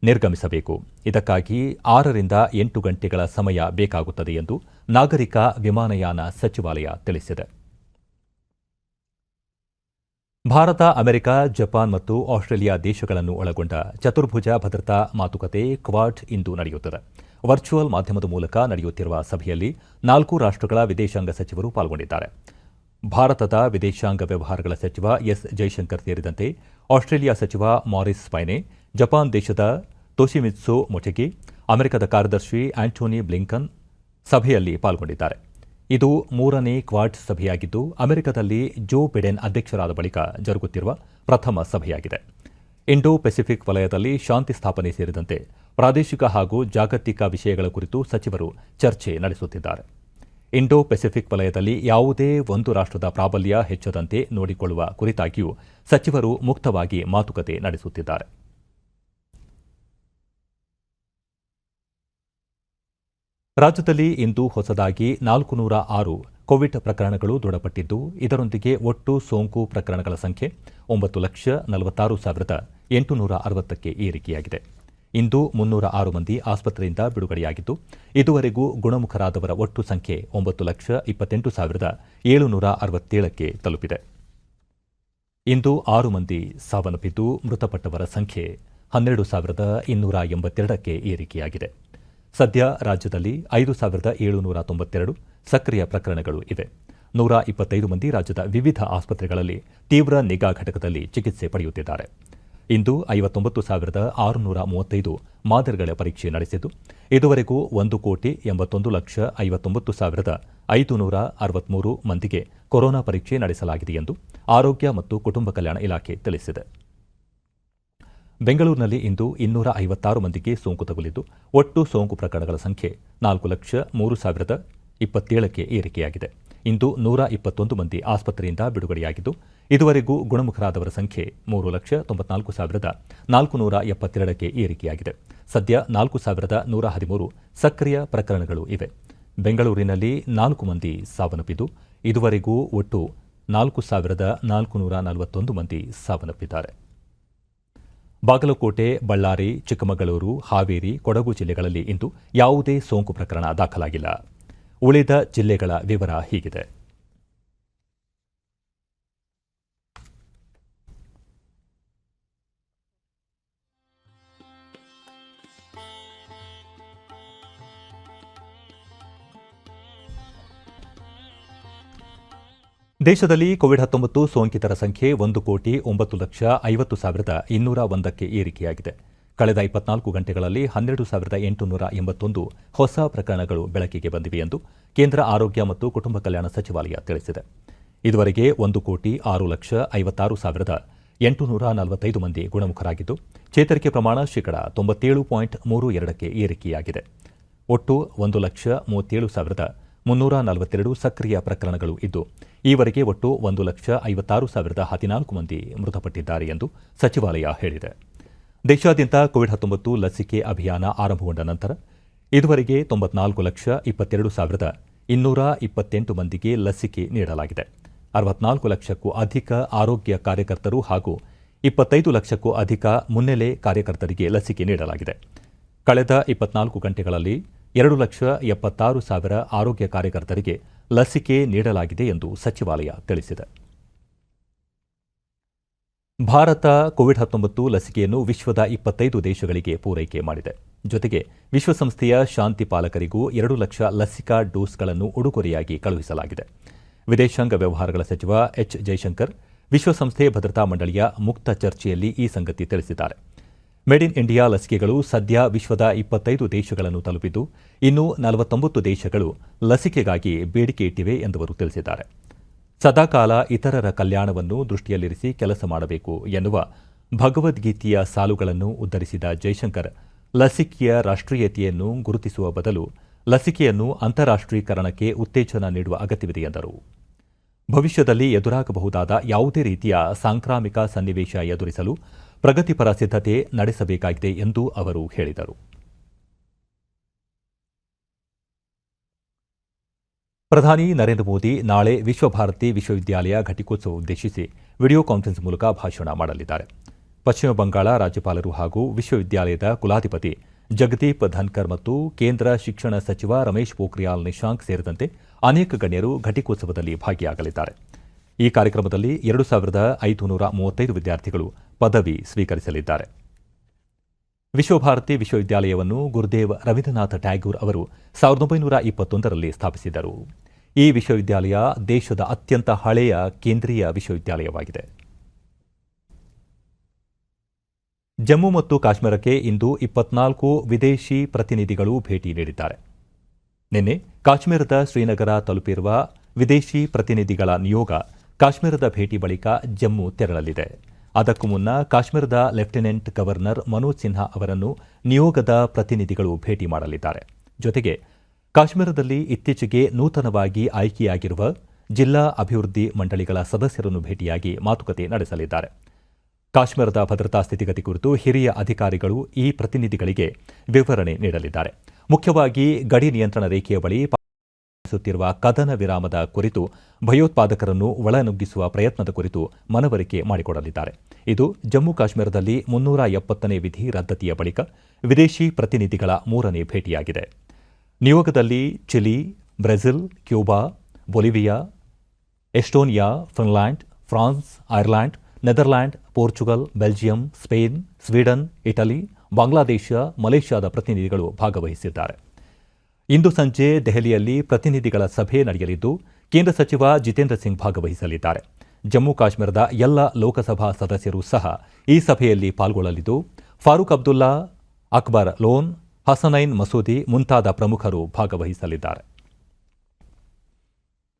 ನಿರ್ಗಮಿಸಬೇಕು. ಇದಕ್ಕಾಗಿ 6ರಿಂದ 8 ಗಂಟೆಗಳ ಸಮಯ ಬೇಕಾಗುತ್ತದೆ ಎಂದು ನಾಗರಿಕ ವಿಮಾನಯಾನ ಸಚಿವಾಲಯ ತಿಳಿಸಿದೆ. ಭಾರತ, ಅಮೆರಿಕ, ಜಪಾನ್ ಮತ್ತು ಆಸ್ಟ್ರೇಲಿಯಾ ದೇಶಗಳನ್ನು ಒಳಗೊಂಡ ಚತುರ್ಭುಜ ಭದ್ರತಾ ಮಾತುಕತೆ ಕ್ವಾಡ್ ಇಂದು ನಡೆಯುತ್ತದೆ. ವರ್ಚುವಲ್ ಮಾಧ್ಯಮದ ಮೂಲಕ ನಡೆಯುತ್ತಿರುವ ಸಭೆಯಲ್ಲಿ 4 ರಾಷ್ಟ್ರಗಳ ವಿದೇಶಾಂಗ ಸಚಿವರು ಪಾಲ್ಗೊಂಡಿದ್ದಾರೆ. ಭಾರತದ ವಿದೇಶಾಂಗ ವ್ಯವಹಾರಗಳ ಸಚಿವ ಎಸ್ ಜೈಶಂಕರ್ ಸೇರಿದಂತೆ ಆಸ್ಟ್ರೇಲಿಯಾ ಸಚಿವ ಮಾರಿಸ್ ಪೈನೆ, ಜಪಾನ್ ದೇಶದ ತೊಶಿಮಿತ್ಸು ಮೊಟೆಗಿ, ಅಮೆರಿಕದ ಕಾರ್ಯದರ್ಶಿ ಆಂಟೋನಿ ಬ್ಲಿಂಕನ್ ಸಭೆಯಲ್ಲಿ ಪಾಲ್ಗೊಂಡಿದ್ದಾರೆ. ಇದು 3ನೇ ಕ್ವಾಡ್ ಸಭೆಯಾಗಿದ್ದು ಅಮೆರಿಕದಲ್ಲಿ ಜೋ ಬಿಡೆನ್ ಅಧ್ಯಕ್ಷರಾದ ಬಳಿಕ ಜರುಗುತ್ತಿರುವ ಪ್ರಥಮ ಸಭೆಯಾಗಿದೆ. ಇಂಡೋ ಪೆಸಿಫಿಕ್ ವಲಯದಲ್ಲಿ ಶಾಂತಿ ಸ್ಥಾಪನೆ ಸೇರಿದಂತೆ ಪ್ರಾದೇಶಿಕ ಹಾಗೂ ಜಾಗತಿಕ ವಿಷಯಗಳ ಕುರಿತು ಸಚಿವರು ಚರ್ಚೆ ನಡೆಸುತ್ತಿದ್ದಾರೆ. ಇಂಡೋ ಪೆಸಿಫಿಕ್ ವಲಯದಲ್ಲಿ ಯಾವುದೇ ಒಂದು ರಾಷ್ಟ್ರದ ಪ್ರಾಬಲ್ಯ ಹೆಚ್ಚದಂತೆ ನೋಡಿಕೊಳ್ಳುವ ಕುರಿತಾಗಿಯೂ ಸಚಿವರು ಮುಕ್ತವಾಗಿ ಮಾತುಕತೆ ನಡೆಸುತ್ತಿದ್ದಾರೆ. ರಾಜ್ಯದಲ್ಲಿ ಇಂದು ಹೊಸದಾಗಿ 406 ಕೋವಿಡ್ ಪ್ರಕರಣಗಳು ದೃಢಪಟ್ಟಿದ್ದು, ಇದರೊಂದಿಗೆ ಒಟ್ಟು ಸೋಂಕು ಪ್ರಕರಣಗಳ ಸಂಖ್ಯೆ 9,46,860ಕ್ಕೆ ಏರಿಕೆಯಾಗಿದೆ. ಇಂದು 306 ಮಂದಿ ಆಸ್ಪತ್ರೆಯಿಂದ ಬಿಡುಗಡೆಯಾಗಿದ್ದು, ಇದುವರೆಗೂ ಗುಣಮುಖರಾದವರ ಒಟ್ಟು ಸಂಖ್ಯೆ 9,28,767ಕ್ಕೆ ತಲುಪಿದೆ. ಇಂದು 6 ಮಂದಿ ಸಾವನ್ನಪ್ಪಿದ್ದು, ಮೃತಪಟ್ಟವರ ಸಂಖ್ಯೆ 12,282ಕ್ಕೆ ಏರಿಕೆಯಾಗಿದೆ. ಸದ್ಯ ರಾಜ್ಯದಲ್ಲಿ 5,792 ಸಕ್ರಿಯ ಪ್ರಕರಣಗಳು ಇವೆ. 125 ಮಂದಿ ರಾಜ್ಯದ ವಿವಿಧ ಆಸ್ಪತ್ರೆಗಳಲ್ಲಿ ತೀವ್ರ ನಿಗಾ ಘಟಕದಲ್ಲಿ ಚಿಕಿತ್ಸೆ ಪಡೆಯುತ್ತಿದ್ದಾರೆ. ಇಂದು 59,635 ಮಾದರಿಗಳ ಪರೀಕ್ಷೆ ನಡೆಸಿದ್ದು, ಇದುವರೆಗೂ 1,81,59,563 ಮಂದಿಗೆ ಕೊರೋನಾ ಪರೀಕ್ಷೆ ನಡೆಸಲಾಗಿದೆ ಎಂದು ಆರೋಗ್ಯ ಮತ್ತು ಕುಟುಂಬ ಕಲ್ಯಾಣ ಇಲಾಖೆ ತಿಳಿಸಿದೆ. ಬೆಂಗಳೂರಿನಲ್ಲಿ ಇಂದು 256 ಮಂದಿಗೆ ಸೋಂಕು ತಗುಲಿದ್ದು, ಒಟ್ಟು ಸೋಂಕು ಪ್ರಕರಣಗಳ ಸಂಖ್ಯೆ 4,03,027ಕ್ಕೆ ಏರಿಕೆಯಾಗಿದೆ. ಇಂದು 121 ಮಂದಿ ಆಸ್ಪತ್ರೆಯಿಂದ ಬಿಡುಗಡೆಯಾಗಿದ್ದು, ಇದುವರೆಗೂ ಗುಣಮುಖರಾದವರ ಸಂಖ್ಯೆ 3,94,472ಕ್ಕೆ ಏರಿಕೆಯಾಗಿದೆ. ಸದ್ಯ 4,113 ಸಕ್ರಿಯ ಪ್ರಕರಣಗಳು ಇವೆ. ಬೆಂಗಳೂರಿನಲ್ಲಿ 4 ಮಂದಿ ಸಾವನ್ನಪ್ಪಿದ್ದು, ಇದುವರೆಗೂ ಒಟ್ಟು 4,441 ಮಂದಿ ಸಾವನ್ನಪ್ಪಿದ್ದಾರೆ. ಬಾಗಲಕೋಟೆ, ಬಳ್ಳಾರಿ, ಚಿಕ್ಕಮಗಳೂರು, ಹಾವೇರಿ, ಕೊಡಗು ಜಿಲ್ಲೆಗಳಲ್ಲಿ ಇಂದು ಯಾವುದೇ ಸೋಂಕು ಪ್ರಕರಣ ದಾಖಲಾಗಿಲ್ಲ. ಉಳಿದ ಜಿಲ್ಲೆಗಳ ವಿವರ ಹೀಗಿದೆ. ದೇಶದಲ್ಲಿ ಕೋವಿಡ್-19 ಸೋಂಕಿತರ ಸಂಖ್ಯೆ 1,09,50,201ಕ್ಕೆ ಏರಿಕೆಯಾಗಿದೆ. ಕಳೆದ 24 ಗಂಟೆಗಳಲ್ಲಿ 12,881 ಹೊಸ ಪ್ರಕರಣಗಳು ಬೆಳಕಿಗೆ ಬಂದಿವೆ ಎಂದು ಕೇಂದ್ರ ಆರೋಗ್ಯ ಮತ್ತು ಕುಟುಂಬ ಕಲ್ಯಾಣ ಸಚಿವಾಲಯ ತಿಳಿಸಿದೆ. ಇದುವರೆಗೆ 1,06,56,845 ಮಂದಿ ಗುಣಮುಖರಾಗಿದ್ದು, ಚೇತರಿಕೆ ಪ್ರಮಾಣ ಶೇಕಡ 97.32ಕ್ಕೆ ಏರಿಕೆಯಾಗಿದೆ. ಒಟ್ಟು 1,37,342 ಸಕ್ರಿಯ ಪ್ರಕರಣಗಳು ಇದ್ದು, ಈವರೆಗೆ ಒಟ್ಟು 1,56,014 ಮಂದಿ ಮೃತಪಟ್ಟಿದ್ದಾರೆ ಎಂದು ಸಚಿವಾಲಯ ಹೇಳಿದೆ. ದೇಶಾದ್ಯಂತ ಕೋವಿಡ್-19 ಲಸಿಕೆ ಅಭಿಯಾನ ಆರಂಭಗೊಂಡ ನಂತರ ಇದುವರೆಗೆ 94,22,228 ಮಂದಿಗೆ ಲಸಿಕೆ ನೀಡಲಾಗಿದೆ. 64 ಲಕ್ಷಕ್ಕೂ ಅಧಿಕ ಆರೋಗ್ಯ ಕಾರ್ಯಕರ್ತರು ಹಾಗೂ 25 ಲಕ್ಷಕ್ಕೂ ಅಧಿಕ ಮುನ್ನೆಲೆ ಕಾರ್ಯಕರ್ತರಿಗೆ ಲಸಿಕೆ ನೀಡಲಾಗಿದೆ. ಕಳೆದ 24 ಗಂಟೆಗಳಲ್ಲಿ 2,76,000 ಆರೋಗ್ಯ ಕಾರ್ಯಕರ್ತರಿಗೆ ಲಸಿಕೆ ನೀಡಲಾಗಿದೆ ಎಂದು ಸಚಿವಾಲಯ ತಿಳಿಸಿದೆ. ಭಾರತ ಕೋವಿಡ್-19 ಲಸಿಕೆಯನ್ನು ವಿಶ್ವದ 25 ದೇಶಗಳಿಗೆ ಪೂರೈಕೆ ಮಾಡಿದೆ. ಜೊತೆಗೆ ವಿಶ್ವಸಂಸ್ಥೆಯ ಶಾಂತಿ ಪಾಲಕರಿಗೂ 2 ಲಕ್ಷ ಲಸಿಕಾ ಡೋಸ್ಗಳನ್ನು ಉಡುಗೊರೆಯಾಗಿ ಕಳುಹಿಸಲಾಗಿದೆ. ವಿದೇಶಾಂಗ ವ್ಯವಹಾರಗಳ ಸಚಿವ ಎಚ್ ಜೈಶಂಕರ್ ವಿಶ್ವಸಂಸ್ಥೆ ಭದ್ರತಾ ಮಂಡಳಿಯ ಮುಕ್ತ ಚರ್ಚೆಯಲ್ಲಿ ಈ ಸಂಗತಿ ತಿಳಿಸಿದ್ದಾರೆ. ಮೇಡ್ ಇನ್ ಇಂಡಿಯಾ ಲಸಿಕೆಗಳು ಸದ್ಯ ವಿಶ್ವದ 25 ದೇಶಗಳನ್ನು ತಲುಪಿದ್ದು, ಇನ್ನು 49 ದೇಶಗಳು ಲಸಿಕೆಗಾಗಿ ಬೇಡಿಕೆ ಇಟ್ಟಿವೆ ಎಂದವರು ತಿಳಿಸಿದ್ದಾರೆ. ಸದಾಕಾಲ ಇತರರ ಕಲ್ಯಾಣವನ್ನು ದೃಷ್ಟಿಯಲ್ಲಿರಿಸಿ ಕೆಲಸ ಮಾಡಬೇಕು ಎನ್ನುವ ಭಗವದ್ಗೀತೆಯ ಸಾಲುಗಳನ್ನು ಉದ್ಧರಿಸಿದ ಜೈಶಂಕರ್, ಲಸಿಕೆಯ ರಾಷ್ಟ್ರೀಯತೆಯನ್ನು ಗುರುತಿಸುವ ಬದಲು ಲಸಿಕೆಯನ್ನು ಅಂತಾರಾಷ್ಟ್ರೀಕರಣಕ್ಕೆ ಉತ್ತೇಜನ ನೀಡುವ ಅಗತ್ಯವಿದೆ ಎಂದರು. ಭವಿಷ್ಯದಲ್ಲಿ ಎದುರಾಗಬಹುದಾದ ಯಾವುದೇ ರೀತಿಯ ಸಾಂಕ್ರಾಮಿಕ ಸನ್ನಿವೇಶ ಎದುರಿಸಲು ಪ್ರಗತಿಪರ ಸಿದ್ಧತೆ ನಡೆಸಬೇಕಾಗಿದೆ ಎಂದು ಅವರು ಹೇಳಿದರು. ಪ್ರಧಾನಿ ನರೇಂದ್ರ ಮೋದಿ ನಾಳೆ ವಿಶ್ವಭಾರತಿ ವಿಶ್ವವಿದ್ಯಾಲಯ ಘಟಿಕೋತ್ಸವ ಉದ್ದೇಶಿಸಿ ವಿಡಿಯೋ ಕಾನ್ಫರೆನ್ಸ್ ಮೂಲಕ ಭಾಷಣ ಮಾಡಲಿದ್ದಾರೆ. ಪಶ್ಚಿಮ ಬಂಗಾಳ ರಾಜ್ಯಪಾಲರು ಹಾಗೂ ವಿಶ್ವವಿದ್ಯಾಲಯದ ಕುಲಾಧಿಪತಿ ಜಗದೀಪ್ ಧನ್ಕರ್ ಮತ್ತು ಕೇಂದ್ರ ಶಿಕ್ಷಣ ಸಚಿವ ರಮೇಶ್ ಪೋಖ್ರಿಯಾಲ್ ನಿಶಾಂಕ್ ಸೇರಿದಂತೆ ಅನೇಕ ಗಣ್ಯರು ಘಟಿಕೋತ್ಸವದಲ್ಲಿ ಭಾಗಿಯಾಗಲಿದ್ದಾರೆ. ಈ ಕಾರ್ಯಕ್ರಮದಲ್ಲಿ 2,535 ವಿದ್ಯಾರ್ಥಿಗಳು ಪದವಿ ಸ್ವೀಕರಿಸಲಿದ್ದಾರೆ. ವಿಶ್ವಭಾರತಿ ವಿಶ್ವವಿದ್ಯಾಲಯವನ್ನು ಗುರುದೇವ್ ರವೀಂದ್ರನಾಥ ಟ್ಯಾಗೂರ್ ಅವರು 1921ರಲ್ಲಿ ಸ್ಥಾಪಿಸಿದರು. ಈ ವಿಶ್ವವಿದ್ಯಾಲಯ ದೇಶದ ಅತ್ಯಂತ ಹಳೆಯ ಕೇಂದ್ರೀಯ ವಿಶ್ವವಿದ್ಯಾಲಯವಾಗಿದೆ. ಜಮ್ಮು ಮತ್ತು ಕಾಶ್ಮೀರಕ್ಕೆ ಇಂದು 24 ವಿದೇಶಿ ಪ್ರತಿನಿಧಿಗಳು ಭೇಟಿ ನೀಡಿದ್ದಾರೆ. ನಿನ್ನೆ ಕಾಶ್ಮೀರದ ಶ್ರೀನಗರ ತಲುಪಿರುವ ವಿದೇಶಿ ಪ್ರತಿನಿಧಿಗಳ ನಿಯೋಗ ಕಾಶ್ಮೀರದ ಭೇಟಿ ಬಳಿಕ ಜಮ್ಮು ತೆರಳಲಿದೆ. ಅದಕ್ಕೂ ಮುನ್ನ ಕಾಶ್ಮೀರದ ಲೆಫ್ಟಿನೆಂಟ್ ಗವರ್ನರ್ ಮನೋಜ್ ಸಿನ್ಹಾ ಅವರನ್ನು ನಿಯೋಗದ ಪ್ರತಿನಿಧಿಗಳು ಭೇಟಿ ಮಾಡಲಿದ್ದಾರೆ. ಜೊತೆಗೆ ಕಾಶ್ಮೀರದಲ್ಲಿ ಇತ್ತೀಚೆಗೆ ನೂತನವಾಗಿ ಆಯ್ಕೆಯಾಗಿರುವ ಜಿಲ್ಲಾ ಅಭಿವೃದ್ಧಿ ಮಂಡಳಿಗಳ ಸದಸ್ಯರನ್ನು ಭೇಟಿಯಾಗಿ ಮಾತುಕತೆ ನಡೆಸಲಿದ್ದಾರೆ. ಕಾಶ್ಮೀರದ ಭದ್ರತಾ ಸ್ಥಿತಿಗತಿ ಕುರಿತು ಹಿರಿಯ ಅಧಿಕಾರಿಗಳು ಈ ಪ್ರತಿನಿಧಿಗಳಿಗೆ ವಿವರಣೆ ನೀಡಲಿದ್ದಾರೆ. ಮುಖ್ಯವಾಗಿ ಗಡಿ ನಿಯಂತ್ರಣ ರೇಖೆಯ ಬಳಿ ನಡೆಸುತ್ತಿರುವ ಕದನ ವಿರಾಮದ ಕುರಿತು, ಭಯೋತ್ಪಾದಕರನ್ನು ಒಳನುಗ್ಗಿಸುವ ಪ್ರಯತ್ನದ ಕುರಿತು ಮನವರಿಕೆ ಮಾಡಿಕೊಡಲಿದ್ದಾರೆ. ಇದು ಜಮ್ಮು ಕಾಶ್ಮೀರದಲ್ಲಿ 370ನೇ ವಿಧಿ ರದ್ದತಿಯ ಬಳಿಕ ವಿದೇಶಿ ಪ್ರತಿನಿಧಿಗಳ 3ನೇ ಭೇಟಿಯಾಗಿದೆ. ನಿಯೋಗದಲ್ಲಿ Chile, Brazil, Cuba, Bolivia, Estonia, Finland, France, Ireland, Netherland, Portugal, Belgium, Spain, Sweden, Italy, Bangladesh, ಮಲೇಷ್ಯಾದ ಪ್ರತಿನಿಧಿಗಳು ಭಾಗವಹಿಸಿದ್ದಾರೆ. ಇಂದು ಸಂಜೆ ದೆಹಲಿಯಲ್ಲಿ ಪ್ರತಿನಿಧಿಗಳ ಸಭೆ ನಡೆಯಲಿದ್ದು, ಕೇಂದ್ರ ಸಚಿವ ಜಿತೇಂದ್ರ ಸಿಂಗ್ ಭಾಗವಹಿಸಲಿದ್ದಾರೆ. ಜಮ್ಮು ಕಾಶ್ಮೀರದ ಎಲ್ಲ ಲೋಕಸಭಾ ಸದಸ್ಯರು ಸಹ ಈ ಸಭೆಯಲ್ಲಿ ಪಾಲ್ಗೊಳ್ಳಲಿದ್ದು, ಫಾರೂಕ್ ಅಬ್ದುಲ್ಲಾ, ಅಕ್ಬರ್ ಲೋನ್, ಹಸನೈನ್ ಮಸೂದಿ ಮುಂತಾದ ಪ್ರಮುಖರು ಭಾಗವಹಿಸಲಿದ್ದಾರೆ.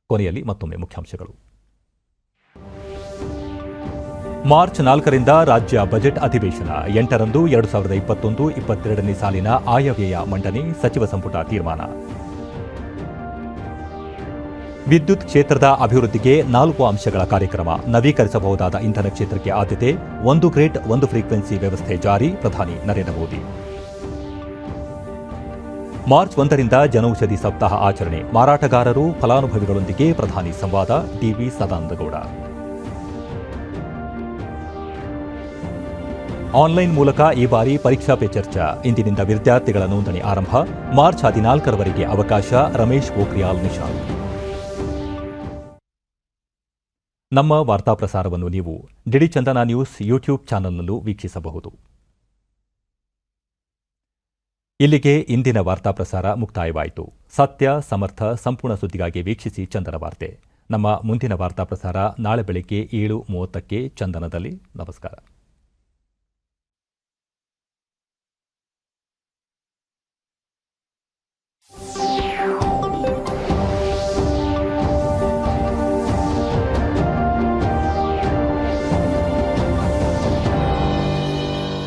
ಕೊನೆಯಲ್ಲಿ ಮತ್ತೊಮ್ಮೆ ಮುಖ್ಯಾಂಶಗಳು. ಮಾರ್ಚ್ 4ರಿಂದ ರಾಜ್ಯ ಬಜೆಟ್ ಅಧಿವೇಶನ. 8ರಂದು 2021-22ನೇ ಸಾಲಿನ ಆಯವ್ಯಯ ಮಂಡನೆ, ಸಚಿವ ಸಂಪುಟ ತೀರ್ಮಾನ. ವಿದ್ಯುತ್ ಕ್ಷೇತ್ರದ ಅಭಿವೃದ್ಧಿಗೆ 4 ಅಂಶಗಳ ಕಾರ್ಯಕ್ರಮ. ನವೀಕರಿಸಬಹುದಾದ ಇಂಧನ ಕ್ಷೇತ್ರಕ್ಕೆ ಆದ್ಯತೆ. 1 ಗ್ರಿಡ್ 1 ಫ್ರೀಕ್ವೆನ್ಸಿ ವ್ಯವಸ್ಥೆ ಜಾರಿ. ಪ್ರಧಾನಿ ನರೇಂದ್ರ ಮೋದಿ. ಮಾರ್ಚ್ 1ರಿಂದ ಜನೌಷಧಿ ಸಪ್ತಾಹ ಆಚರಣೆ. ಮಾರಾಟಗಾರರು, ಫಲಾನುಭವಿಗಳೊಂದಿಗೆ ಪ್ರಧಾನಿ ಸಂವಾದ. ಡಿವಿ ಸದಾನಂದಗೌಡ. ಆನ್ಲೈನ್ ಮೂಲಕ ಈ ಬಾರಿ ಪರೀಕ್ಷಾ ಪೇ ಚರ್ಚಾ. ಇಂದಿನಿಂದ ವಿದ್ಯಾರ್ಥಿಗಳ ನೋಂದಣಿ ಆರಂಭ. ಮಾರ್ಚ್ 14ರವರೆಗೆ ಅವಕಾಶ. ರಮೇಶ್ ಪೋಖ್ರಿಯಾಲ್ ನಿಶಾಂಕ್. ನಮ್ಮ ವಾರ್ತಾ ಪ್ರಸಾರವನ್ನು ನೀವು ಡಿಡಿ ಚಂದನ ನ್ಯೂಸ್ ಯೂಟ್ಯೂಬ್ ಚಾನೆಲ್ನಲ್ಲೂ ವೀಕ್ಷಿಸಬಹುದು. ಇಲ್ಲಿಗೆ ಇಂದಿನ ವಾರ್ತಾ ಪ್ರಸಾರ ಮುಕ್ತಾಯವಾಯಿತು. ಸತ್ಯ, ಸಮರ್ಥ, ಸಂಪೂರ್ಣ ಸುದ್ದಿಗಾಗಿ ವೀಕ್ಷಿಸಿ ಚಂದನ ವಾರ್ತೆ. ನಮ್ಮ ಮುಂದಿನ ವಾರ್ತಾ ಪ್ರಸಾರ ನಾಳೆ ಬೆಳಗ್ಗೆ 7:30ಕ್ಕೆ ಚಂದನದಲ್ಲಿ. ನಮಸ್ಕಾರ.